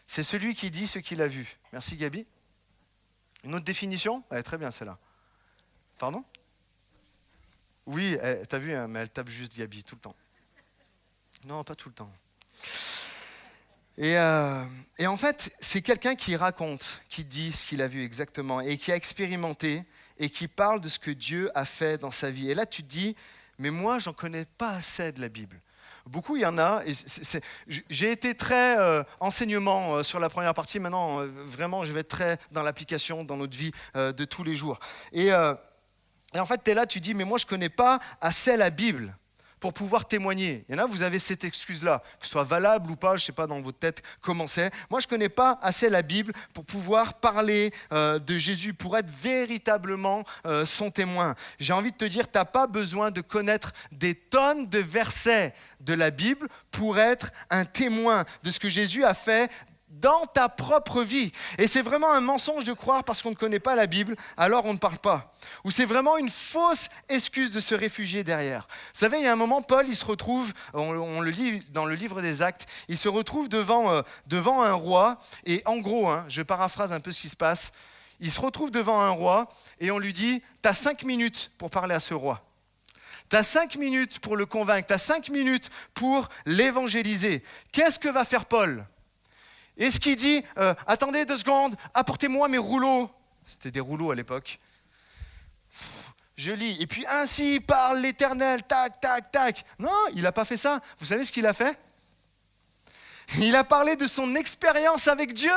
C'est celui qui dit ce qu'il a vu. Merci Gabi. Une autre définition? Elle est très bien celle-là. Pardon? Oui, t'as vu, hein, mais elle tape juste Gabi tout le temps. Non, pas tout le temps. Et en fait, c'est quelqu'un qui raconte, qui dit ce qu'il a vu exactement et qui a expérimenté et qui parle de ce que Dieu a fait dans sa vie. Et là, tu te dis, mais moi, j'en connais pas assez de la Bible. Beaucoup, il y en a. Et j'ai été très enseignement sur la première partie. Maintenant, vraiment, je vais être très dans l'application, dans notre vie de tous les jours. Et en fait, tu es là, tu dis, mais moi, je connais pas assez la Bible pour pouvoir témoigner. Il y en a, vous avez cette excuse-là, que ce soit valable ou pas, je ne sais pas dans votre tête comment c'est. Moi, je ne connais pas assez la Bible pour pouvoir parler de Jésus, pour être véritablement son témoin. J'ai envie de te dire, tu n'as pas besoin de connaître des tonnes de versets de la Bible pour être un témoin de ce que Jésus a fait dans ta propre vie. Et c'est vraiment un mensonge de croire parce qu'on ne connaît pas la Bible, alors on ne parle pas. Ou c'est vraiment une fausse excuse de se réfugier derrière. Vous savez, il y a un moment, Paul, il se retrouve, on le lit dans le livre des Actes, il se retrouve devant un roi, et en gros, je paraphrase un peu ce qui se passe, il se retrouve devant un roi, et on lui dit, tu as 5 minutes pour parler à ce roi. Tu as 5 minutes pour le convaincre, tu as 5 minutes pour l'évangéliser. Qu'est-ce que va faire Paul ? Est-ce qu'il dit, attendez 2 secondes, apportez-moi mes rouleaux. C'était des rouleaux à l'époque. Je lis. Et puis ainsi parle l'Éternel, tac, tac, tac. Non, il n'a pas fait ça. Vous savez ce qu'il a fait? Il a parlé de son expérience avec Dieu.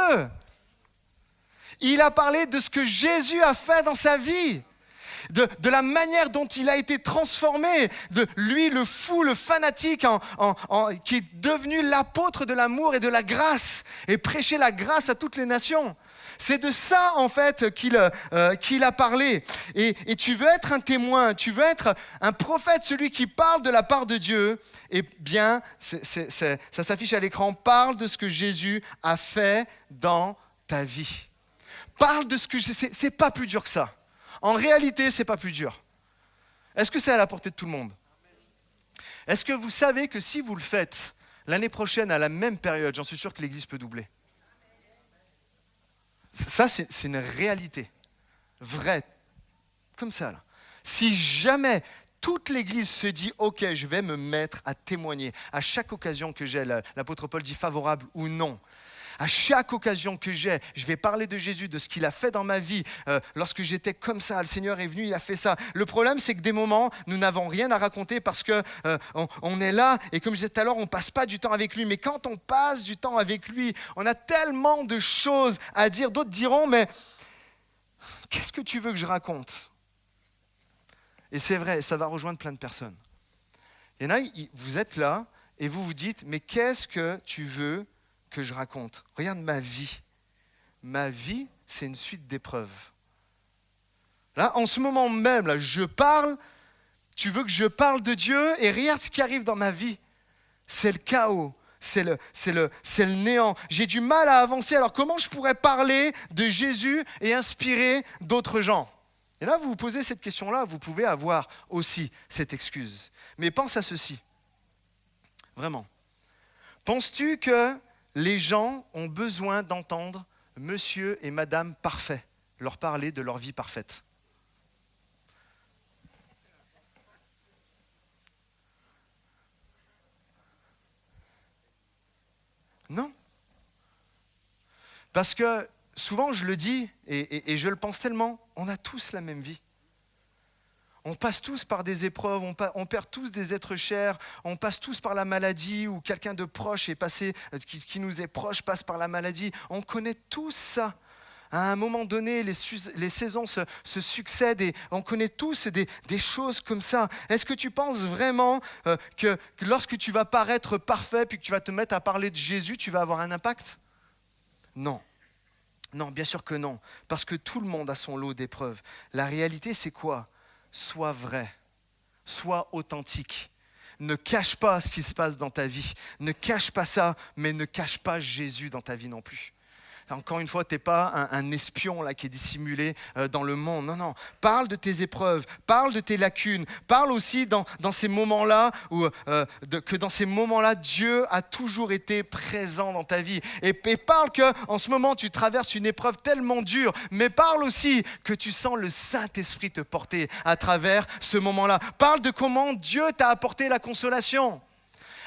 Il a parlé de ce que Jésus a fait dans sa vie. De la manière dont il a été transformé, de lui le fou, le fanatique, qui est devenu l'apôtre de l'amour et de la grâce, et prêcher la grâce à toutes les nations. C'est de ça en fait qu'il a parlé. Et tu veux être un témoin, tu veux être un prophète, celui qui parle de la part de Dieu, eh bien, ça s'affiche à l'écran, parle de ce que Jésus a fait dans ta vie. Parle de ce que c'est pas plus dur que ça. En réalité, c'est pas plus dur. Est-ce que c'est à la portée de tout le monde? Est-ce que vous savez que si vous le faites l'année prochaine à la même période, j'en suis sûr que l'église peut doubler? Ça, c'est une réalité vraie, comme ça. Là. Si jamais toute l'église se dit « Ok, je vais me mettre à témoigner à chaque occasion que j'ai », l'apôtre Paul dit favorable ou non, à chaque occasion que j'ai, je vais parler de Jésus, de ce qu'il a fait dans ma vie. Lorsque j'étais comme ça, le Seigneur est venu, il a fait ça. Le problème, c'est que des moments, nous n'avons rien à raconter parce qu'on est là et comme je disais tout à l'heure, on ne passe pas du temps avec lui. Mais quand on passe du temps avec lui, on a tellement de choses à dire. D'autres diront, mais qu'est-ce que tu veux que je raconte? Et c'est vrai, ça va rejoindre plein de personnes. Il y en a, vous êtes là et vous vous dites, mais qu'est-ce que tu veux que je raconte? Regarde ma vie. Ma vie, c'est une suite d'épreuves. Là, en ce moment même, là, je parle, tu veux que je parle de Dieu et regarde ce qui arrive dans ma vie. C'est le chaos, c'est le néant. J'ai du mal à avancer, alors comment je pourrais parler de Jésus et inspirer d'autres gens? Et là, vous vous posez cette question-là, vous pouvez avoir aussi cette excuse. Mais pense à ceci. Vraiment. Penses-tu que les gens ont besoin d'entendre monsieur et madame parfait leur parler de leur vie parfaite? Non. Parce que souvent je le dis et je le pense tellement, on a tous la même vie. On passe tous par des épreuves, on perd tous des êtres chers, on passe tous par la maladie ou quelqu'un de proche est passé, qui nous est proche passe par la maladie. On connaît tous ça. À un moment donné, les saisons se succèdent et on connaît tous des choses comme ça. Est-ce que tu penses vraiment que lorsque tu vas paraître parfait puis que tu vas te mettre à parler de Jésus, tu vas avoir un impact? Non. Non, bien sûr que non. Parce que tout le monde a son lot d'épreuves. La réalité, c'est quoi? Sois vrai, sois authentique. Ne cache pas ce qui se passe dans ta vie. Ne cache pas ça, mais ne cache pas Jésus dans ta vie non plus. Encore une fois, tu n'es pas un espion là, qui est dissimulé dans le monde. Non, non. Parle de tes épreuves, parle de tes lacunes. Parle aussi dans ces moments-là que dans ces moments-là, Dieu a toujours été présent dans ta vie. Et parle qu'en ce moment, tu traverses une épreuve tellement dure. Mais parle aussi que tu sens le Saint-Esprit te porter à travers ce moment-là. Parle de comment Dieu t'a apporté la consolation.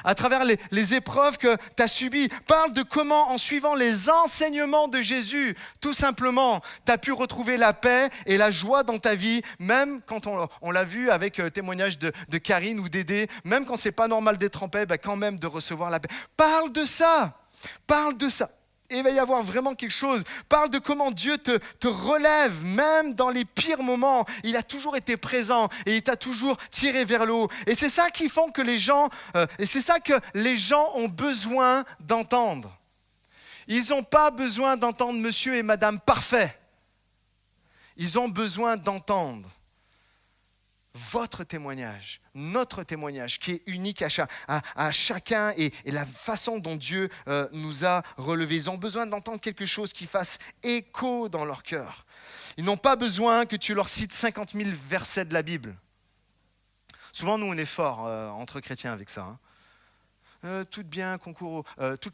À travers les épreuves que tu as subies. Parle de comment, en suivant les enseignements de Jésus, tout simplement, tu as pu retrouver la paix et la joie dans ta vie, même quand on l'a vu avec le témoignage de Karine ou d'Édé, même quand c'est pas normal d'être en paix, quand même de recevoir la paix. Parle de ça. Parle de ça. Et il va y avoir vraiment quelque chose. Parle de comment Dieu te relève, même dans les pires moments. Il a toujours été présent et il t'a toujours tiré vers le haut. Et c'est ça qui font que les gens ont besoin d'entendre. Ils n'ont pas besoin d'entendre monsieur et madame parfait. Ils ont besoin d'entendre votre témoignage, notre témoignage qui est unique à chacun et la façon dont Dieu nous a relevés. Ils ont besoin d'entendre quelque chose qui fasse écho dans leur cœur. Ils n'ont pas besoin que tu leur cites 50 000 versets de la Bible. Souvent, nous, on est forts entre chrétiens avec ça. Toute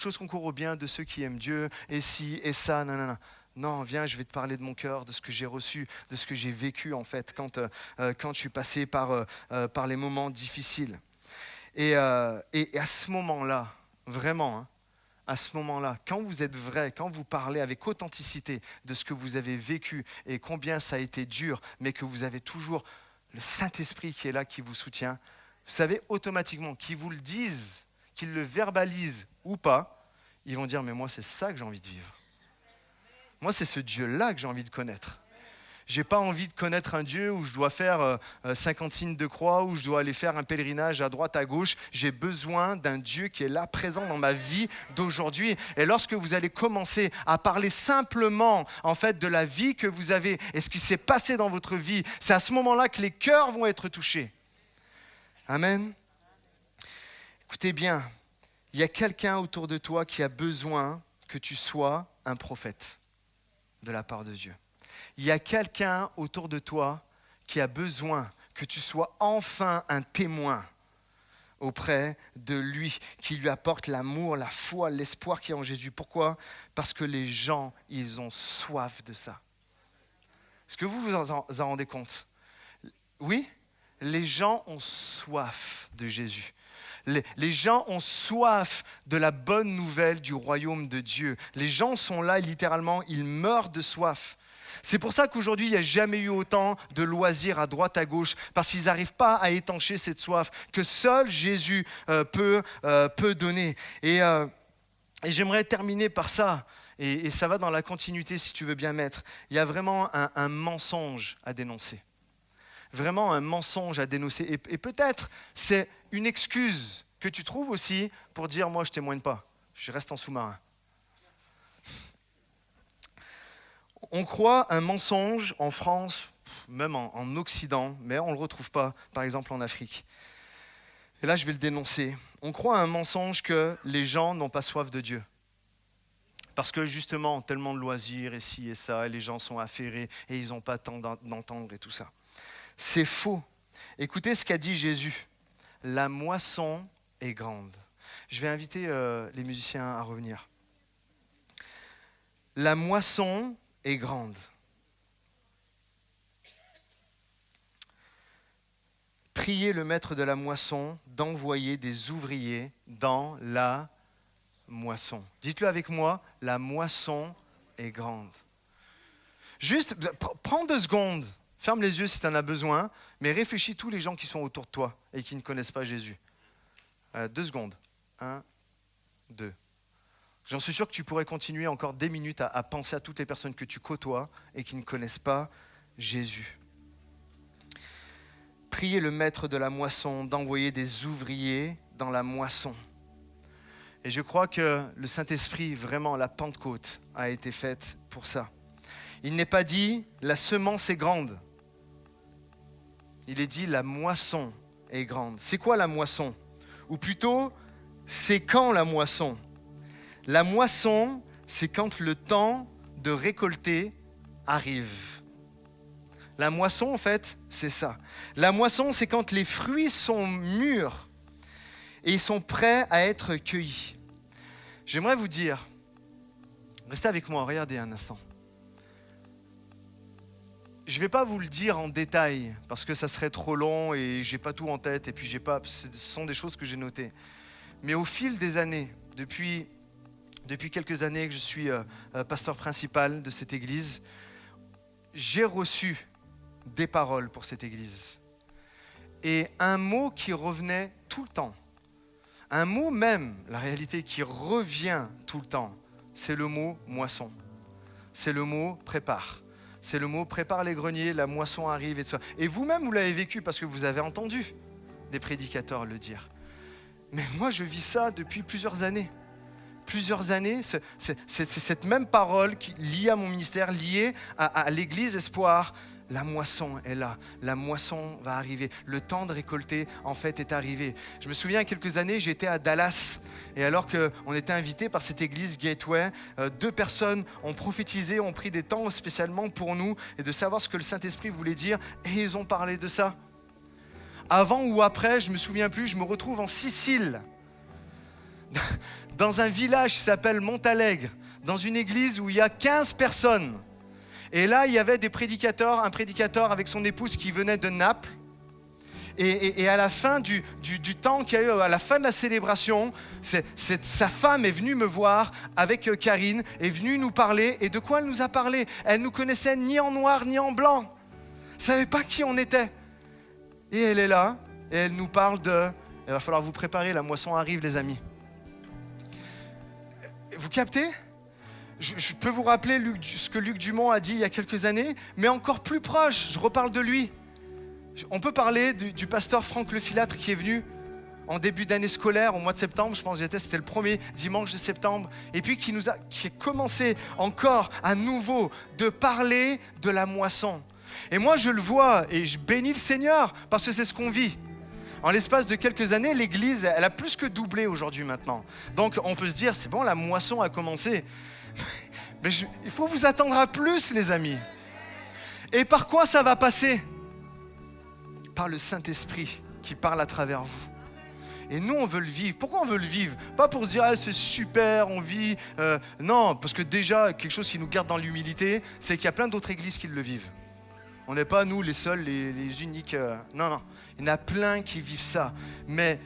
chose concourt au bien de ceux qui aiment Dieu, et ci, et ça, nanana. Non, viens, je vais te parler de mon cœur, de ce que j'ai reçu, de ce que j'ai vécu en fait quand je suis passé par les moments difficiles. Et à ce moment-là, vraiment, à ce moment-là, quand vous êtes vrai, quand vous parlez avec authenticité de ce que vous avez vécu et combien ça a été dur, mais que vous avez toujours le Saint-Esprit qui est là, qui vous soutient, vous savez automatiquement, qu'ils vous le disent, qu'ils le verbalisent ou pas, ils vont dire, mais moi, c'est ça que j'ai envie de vivre. Moi, c'est ce Dieu-là que j'ai envie de connaître. J'ai pas envie de connaître un Dieu où je dois faire 50 signes de croix, où je dois aller faire un pèlerinage à droite, à gauche. J'ai besoin d'un Dieu qui est là, présent dans ma vie d'aujourd'hui. Et lorsque vous allez commencer à parler simplement, en fait, de la vie que vous avez et ce qui s'est passé dans votre vie, c'est à ce moment-là que les cœurs vont être touchés. Amen. Écoutez bien, il y a quelqu'un autour de toi qui a besoin que tu sois un prophète de la part de Dieu. Il y a quelqu'un autour de toi qui a besoin que tu sois enfin un témoin auprès de lui, qui lui apporte l'amour, la foi, l'espoir qui est en Jésus. Pourquoi ? Parce que les gens, ils ont soif de ça. Est-ce que vous vous en rendez compte ? Oui ? Les gens ont soif de Jésus. Les gens ont soif de la bonne nouvelle du royaume de Dieu. Les gens sont là, littéralement, ils meurent de soif. C'est pour ça qu'aujourd'hui, il n'y a jamais eu autant de loisirs à droite, à gauche, parce qu'ils n'arrivent pas à étancher cette soif que seul Jésus peut donner. Et j'aimerais terminer par ça, et ça va dans la continuité si tu veux bien mettre. Il y a vraiment un mensonge à dénoncer. Vraiment un mensonge à dénoncer. Et peut-être c'est une excuse que tu trouves aussi pour dire « moi je ne témoigne pas, je reste en sous-marin ». On croit un mensonge en France, même en Occident, mais on ne le retrouve pas, par exemple en Afrique. Et là, je vais le dénoncer. On croit un mensonge que les gens n'ont pas soif de Dieu. Parce que justement, tellement de loisirs, et ci et ça, et les gens sont affairés, et ils n'ont pas le temps d'entendre et tout ça. C'est faux. Écoutez ce qu'a dit Jésus. La moisson est grande. Je vais inviter les musiciens à revenir. La moisson est grande. Priez le maître de la moisson d'envoyer des ouvriers dans la moisson. Dites-le avec moi, la moisson est grande. Juste, prends 2 secondes, ferme les yeux si tu en as besoin, mais réfléchis tous les gens qui sont autour de toi et qui ne connaissent pas Jésus. 2 secondes. 1, 2. J'en suis sûr que tu pourrais continuer encore des minutes à penser à toutes les personnes que tu côtoies et qui ne connaissent pas Jésus. Priez le maître de la moisson d'envoyer des ouvriers dans la moisson. Et je crois que le Saint-Esprit, vraiment, la Pentecôte a été faite pour ça. Il n'est pas dit « la semence est grande ». Il est dit « la moisson est grande ». C'est quoi la moisson ? Ou plutôt, c'est quand la moisson ? La moisson, c'est quand le temps de récolter arrive. La moisson, en fait, c'est ça. La moisson, c'est quand les fruits sont mûrs et ils sont prêts à être cueillis. J'aimerais vous dire, restez avec moi, regardez un instant. Je ne vais pas vous le dire en détail parce que ça serait trop long et je n'ai pas tout en tête et puis ce sont des choses que j'ai notées. Mais au fil des années, depuis quelques années que je suis pasteur principal de cette église, j'ai reçu des paroles pour cette église. Et un mot qui revenait tout le temps, un mot même, la réalité qui revient tout le temps, c'est le mot moisson. C'est le mot prépare. C'est le mot prépare les greniers, la moisson arrive et tout ça. Et vous-même, vous l'avez vécu parce que vous avez entendu des prédicateurs le dire. Mais moi, je vis ça depuis plusieurs années. C'est cette même parole liée à mon ministère, liée à l'église Espoir. La moisson est là, la moisson va arriver. Le temps de récolter, en fait, est arrivé. Je me souviens, il y a quelques années, j'étais à Dallas. Et alors qu'on était invité par cette église Gateway, 2 personnes ont prophétisé, ont pris des temps spécialement pour nous et de savoir ce que le Saint-Esprit voulait dire. Et ils ont parlé de ça. Avant ou après, je ne me souviens plus, je me retrouve en Sicile. Dans un village qui s'appelle Montalegre, dans une église où il y a 15 personnes. Et là, il y avait un prédicateur avec son épouse qui venait de Naples. Et à la fin du temps qu'il y a eu, à la fin de la célébration, sa femme est venue me voir avec Karine, est venue nous parler. Et de quoi elle nous a parlé ? Elle ne nous connaissait ni en noir ni en blanc. Elle ne savait pas qui on était. Et elle est là, et elle nous parle de « il va falloir vous préparer, la moisson arrive les amis ». Vous captez ? Je peux vous rappeler ce que Luc Dumont a dit il y a quelques années, mais encore plus proche, je reparle de lui. On peut parler du pasteur Franck Lefilâtre qui est venu en début d'année scolaire, au mois de septembre, je pense que c'était le premier dimanche de septembre, et puis qui a commencé encore à nouveau de parler de la moisson. Et moi je le vois et je bénis le Seigneur parce que c'est ce qu'on vit. En l'espace de quelques années, l'Église, elle a plus que doublé aujourd'hui maintenant. Donc on peut se dire, c'est bon, la moisson a commencé. Mais il faut vous attendre à plus, les amis. Et par quoi ça va passer ? Par le Saint-Esprit qui parle à travers vous. Et nous, on veut le vivre. Pourquoi on veut le vivre ? Pas pour se dire, c'est super, on vit. Non, parce que déjà, quelque chose qui nous garde dans l'humilité, c'est qu'il y a plein d'autres églises qui le vivent. On n'est pas, nous, les seuls, les uniques. Non. Il y en a plein qui vivent ça. Mais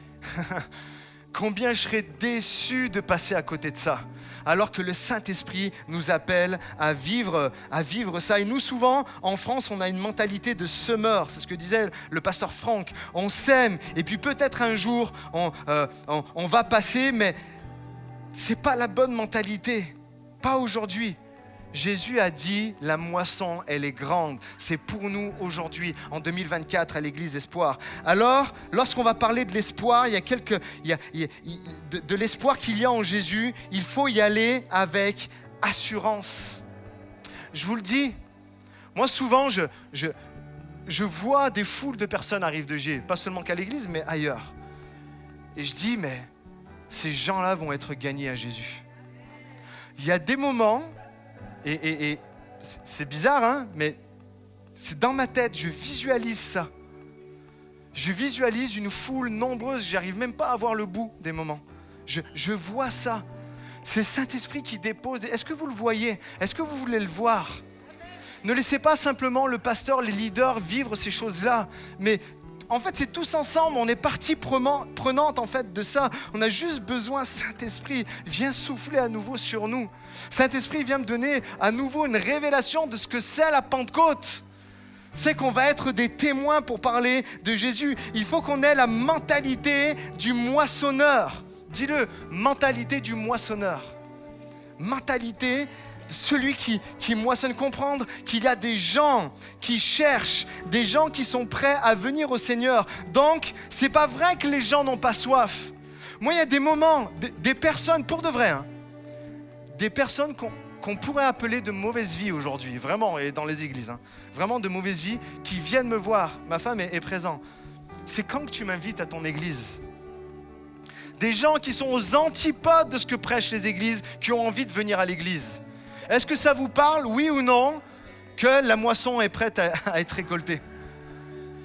combien je serais déçu de passer à côté de ça, alors que le Saint-Esprit nous appelle à vivre ça. Et nous, souvent, en France, on a une mentalité de semeur. C'est ce que disait le pasteur Franck. On sème, et puis peut-être un jour, on va passer, mais ce n'est pas la bonne mentalité. Pas aujourd'hui. Jésus a dit, la moisson, elle est grande. C'est pour nous aujourd'hui, en 2024, à l'Église Espoir. Alors, lorsqu'on va parler de l'espoir, il y a de l'espoir qu'il y a en Jésus, il faut y aller avec assurance. Je vous le dis, moi souvent, je vois des foules de personnes arriver de G, pas seulement qu'à l'Église, mais ailleurs. Et je dis, mais ces gens-là vont être gagnés à Jésus. Il y a des moments... Et c'est bizarre, hein, mais c'est dans ma tête, je visualise ça. Je visualise une foule nombreuse, j'arrive même pas à voir le bout des moments. Je vois ça. C'est le Saint-Esprit qui dépose. Est-ce que vous le voyez ? Est-ce que vous voulez le voir ? Ne laissez pas simplement le pasteur, les leaders vivre ces choses-là, mais en fait, c'est tous ensemble, on est partie prenante en fait de ça. On a juste besoin, Saint-Esprit, viens souffler à nouveau sur nous. Saint-Esprit vient me donner à nouveau une révélation de ce que c'est la Pentecôte. C'est qu'on va être des témoins pour parler de Jésus. Il faut qu'on ait la mentalité du moissonneur. Dis-le, mentalité du moissonneur. Mentalité celui qui moissonne, comprendre qu'il y a des gens qui cherchent, des gens qui sont prêts à venir au Seigneur. Donc, c'est pas vrai que les gens n'ont pas soif. Moi, il y a des moments, des personnes, pour de vrai, hein, des personnes qu'on pourrait appeler de mauvaise vie aujourd'hui, vraiment, et dans les églises, hein, vraiment de mauvaise vie, qui viennent me voir. Ma femme est présente. C'est quand que tu m'invites à ton église ? Des gens qui sont aux antipodes de ce que prêchent les églises, qui ont envie de venir à l'église. Est-ce que ça vous parle, oui ou non, que la moisson est prête à être récoltée ?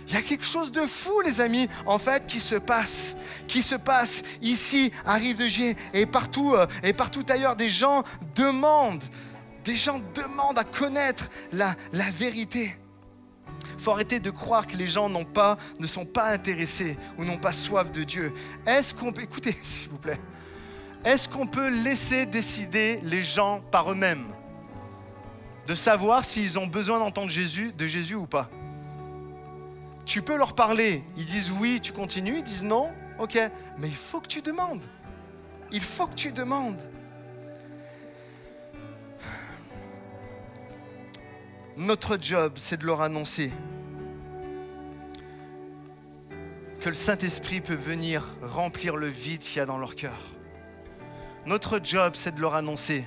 Il y a quelque chose de fou, les amis, en fait, qui se passe ici, à Rive-de-Gier, et partout ailleurs. Des gens demandent à connaître la vérité. Il faut arrêter de croire que les gens ne sont pas intéressés ou n'ont pas soif de Dieu. Écoutez, s'il vous plaît. Est-ce qu'on peut laisser décider les gens par eux-mêmes de savoir s'ils ont besoin d'entendre de Jésus ou pas ? Tu peux leur parler, ils disent oui, tu continues, ils disent non, ok, mais il faut que tu demandes. Il faut que tu demandes. Notre job, c'est de leur annoncer que le Saint-Esprit peut venir remplir le vide qu'il y a dans leur cœur. Notre job, c'est de leur annoncer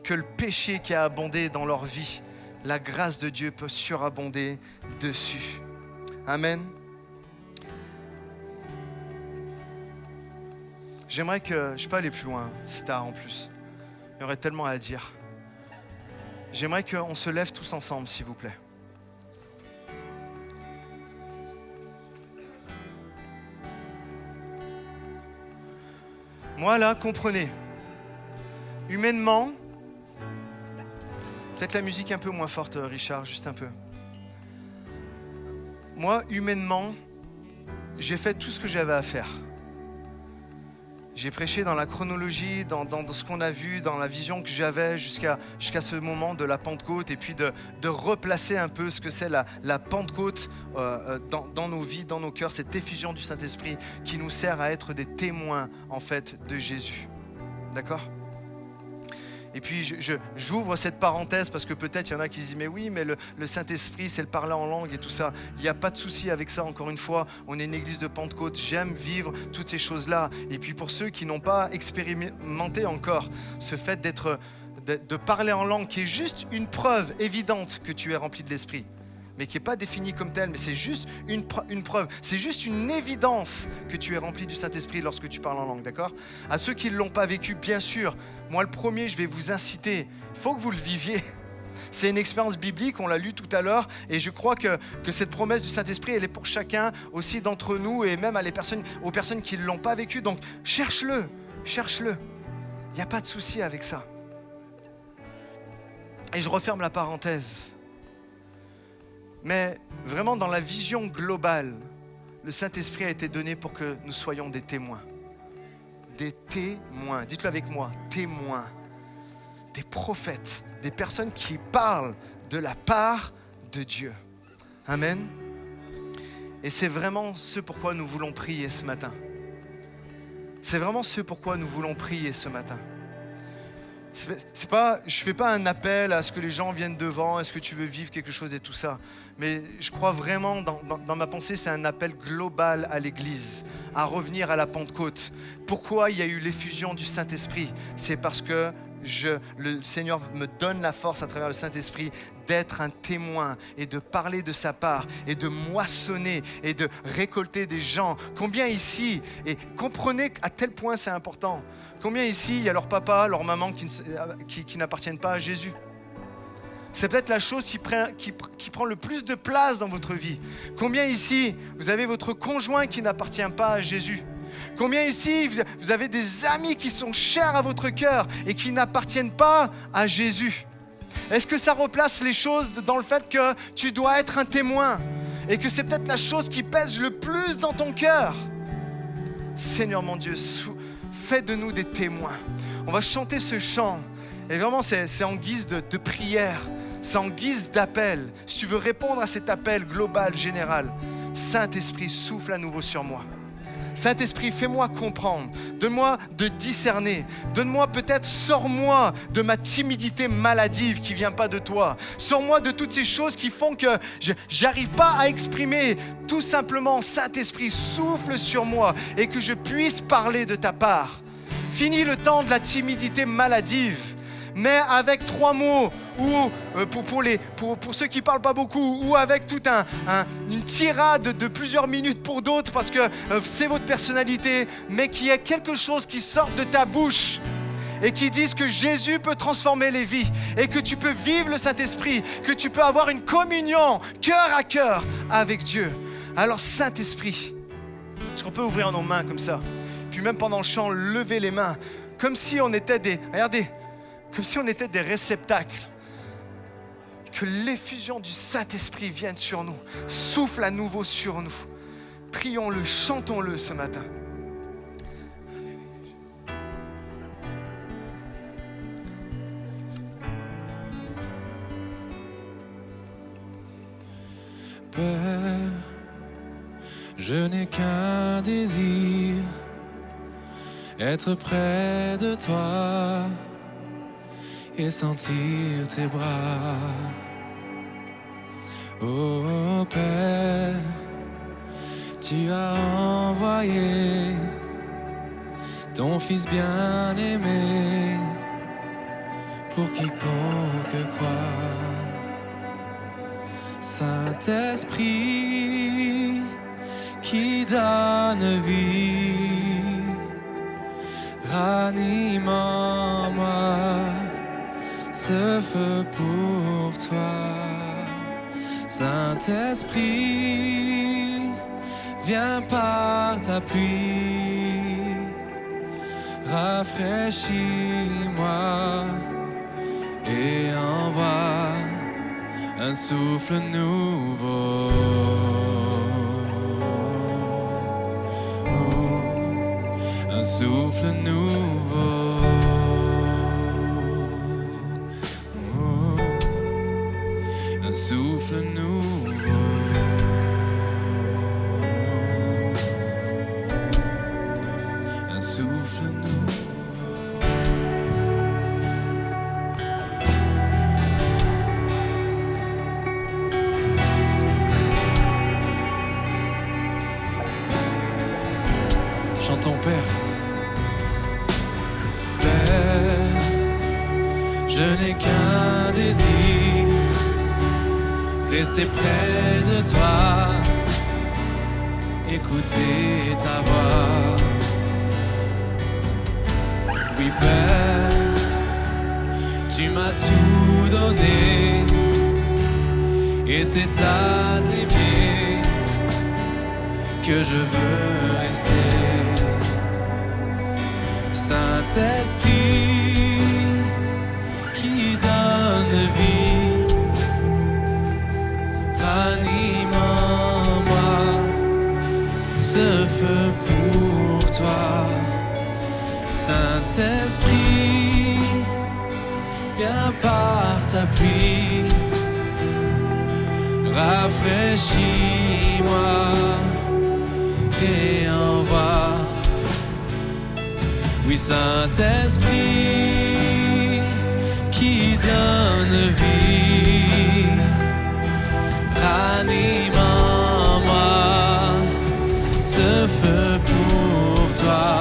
que le péché qui a abondé dans leur vie, la grâce de Dieu peut surabonder dessus. Amen. J'aimerais que... Je peux aller plus loin, c'est tard en plus. Il y aurait tellement à dire. J'aimerais qu'on se lève tous ensemble, s'il vous plaît. Moi là, comprenez. Humainement, peut-être la musique un peu moins forte, Richard, juste un peu. Moi, humainement, j'ai fait tout ce que j'avais à faire. J'ai prêché dans la chronologie, dans ce qu'on a vu, dans la vision que j'avais jusqu'à ce moment de la Pentecôte, et puis de replacer un peu ce que c'est la Pentecôte dans nos vies, dans nos cœurs, cette effusion du Saint-Esprit qui nous sert à être des témoins en fait de Jésus. D'accord ? Et puis j'ouvre cette parenthèse parce que peut-être il y en a qui se disent mais oui, mais le Saint-Esprit c'est le parler en langue et tout ça. Il n'y a pas de souci avec ça, encore une fois. On est une église de Pentecôte, j'aime vivre toutes ces choses-là. Et puis pour ceux qui n'ont pas expérimenté encore ce fait de parler en langue qui est juste une preuve évidente que tu es rempli de l'Esprit, mais qui n'est pas définie comme telle, mais c'est juste une preuve, c'est juste une évidence que tu es rempli du Saint-Esprit lorsque tu parles en langue, d'accord ? À ceux qui ne l'ont pas vécu, bien sûr, moi le premier, je vais vous inciter, il faut que vous le viviez. C'est une expérience biblique, on l'a lu tout à l'heure, et je crois que cette promesse du Saint-Esprit, elle est pour chacun aussi d'entre nous, et même aux personnes qui ne l'ont pas vécu, donc cherche-le, il n'y a pas de souci avec ça. Et je referme la parenthèse. Mais vraiment dans la vision globale, le Saint-Esprit a été donné pour que nous soyons des témoins. Des témoins, dites-le avec moi, témoins. Des prophètes, des personnes qui parlent de la part de Dieu. Amen. Et c'est vraiment ce pourquoi nous voulons prier ce matin. C'est vraiment ce pourquoi nous voulons prier ce matin. Je ne fais pas un appel à ce que les gens viennent devant, est-ce que tu veux vivre quelque chose et tout ça. Mais je crois vraiment, dans ma pensée, c'est un appel global à l'Église, à revenir à la Pentecôte. Pourquoi il y a eu l'effusion du Saint-Esprit ? C'est parce que le Seigneur me donne la force à travers le Saint-Esprit d'être un témoin et de parler de sa part et de moissonner et de récolter des gens. Combien ici, et comprenez à tel point c'est important, combien ici il y a leur papa, leur maman qui n'appartiennent pas à Jésus ? C'est peut-être la chose qui prend le plus de place dans votre vie. Combien ici vous avez votre conjoint qui n'appartient pas à Jésus ? Combien ici vous avez des amis qui sont chers à votre cœur et qui n'appartiennent pas à Jésus ? Est-ce que ça replace les choses dans le fait que tu dois être un témoin et que c'est peut-être la chose qui pèse le plus dans ton cœur ? Seigneur mon Dieu, fais de nous des témoins. On va chanter ce chant et vraiment c'est en guise de prière, c'est en guise d'appel. Si tu veux répondre à cet appel global, général, Saint-Esprit, souffle à nouveau sur moi. Saint-Esprit, fais-moi comprendre, donne-moi de discerner, donne-moi peut-être, sors-moi de ma timidité maladive qui ne vient pas de toi, sors-moi de toutes ces choses qui font que je n'arrive pas à exprimer, tout simplement, Saint-Esprit, souffle sur moi et que je puisse parler de ta part. Finis le temps de la timidité maladive, mais avec 3 mots, ou pour ceux qui ne parlent pas beaucoup, ou avec toute une tirade de plusieurs minutes pour d'autres, parce que c'est votre personnalité, mais qu'il y ait quelque chose qui sorte de ta bouche et qui dise que Jésus peut transformer les vies et que tu peux vivre le Saint-Esprit, que tu peux avoir une communion cœur à cœur avec Dieu. Alors Saint-Esprit, est-ce qu'on peut ouvrir nos mains comme ça, puis même pendant le chant, lever les mains, comme si on était comme si on était des réceptacles. Que l'effusion du Saint-Esprit vienne sur nous, souffle à nouveau sur nous. Prions-le, chantons-le ce matin. Père, je n'ai qu'un désir, être près de toi et sentir tes bras. Oh Père, tu as envoyé ton Fils bien-aimé pour quiconque croit. Saint-Esprit qui donne vie, ranime en moi ce feu pour toi. Saint-Esprit, viens par ta pluie, rafraîchis-moi et envoie un souffle nouveau. Un souffle nouveau. Un souffle nouveau. Un souffle nouveau. rester près de toi, écouter ta voix. Oui, Père, tu m'as tout donné, et c'est à tes pieds que je veux rester. Saint-Esprit qui donne vie, ranime en moi ce feu pour toi. Saint-Esprit, viens par ta pluie, rafraîchis-moi et envoie. Oui, Saint-Esprit qui donne vie, ranime en moi ce feu pour toi.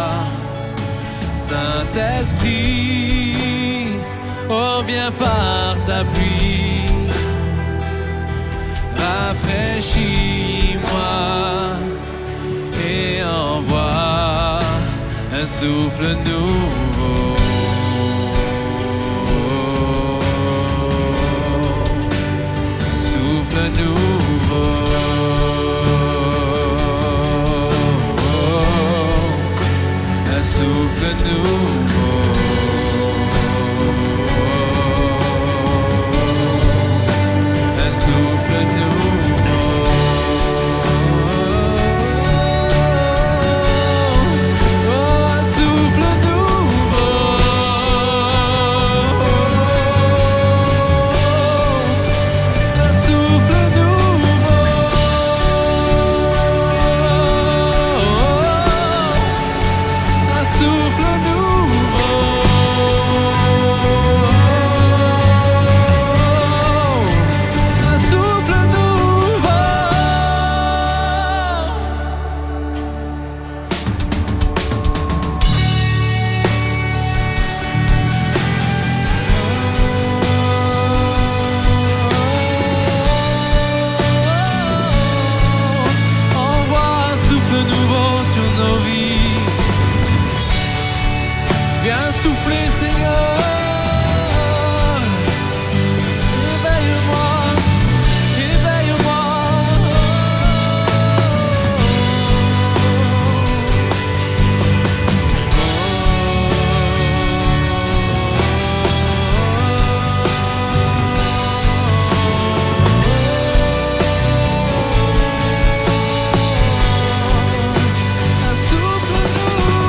Saint-Esprit, oh viens par ta pluie, rafraîchis-moi et envoie un souffle nouveau. Un souffle nouveau. Un souffle nouveau. Un souffle nouveau. Viens souffler, Seigneur, éveille-moi, éveille-moi. Un souffle nouveau.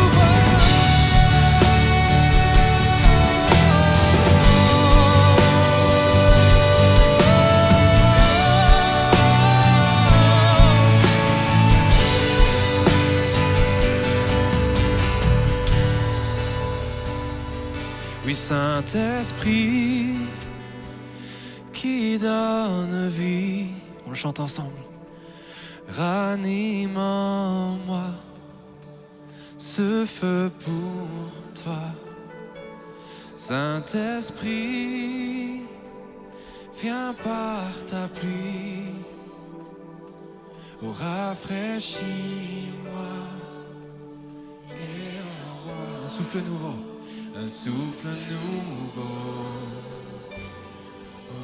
Oui, Saint-Esprit qui donne vie, on le chante ensemble. Ranime en moi ce feu pour toi. Saint-Esprit, viens par ta pluie, oh, rafraîchis-moi et envoie un souffle nouveau. Un souffle nouveau. Oh.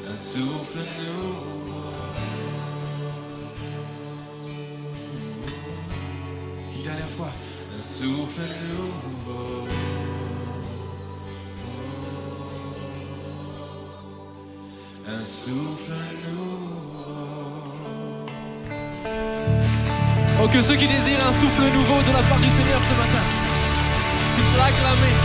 Un souffle nouveau. Une dernière fois. Un souffle nouveau. Oh. Un souffle nouveau. Oh, que ceux qui désirent un souffle nouveau de la part du Seigneur ce matin puissent l'acclamer.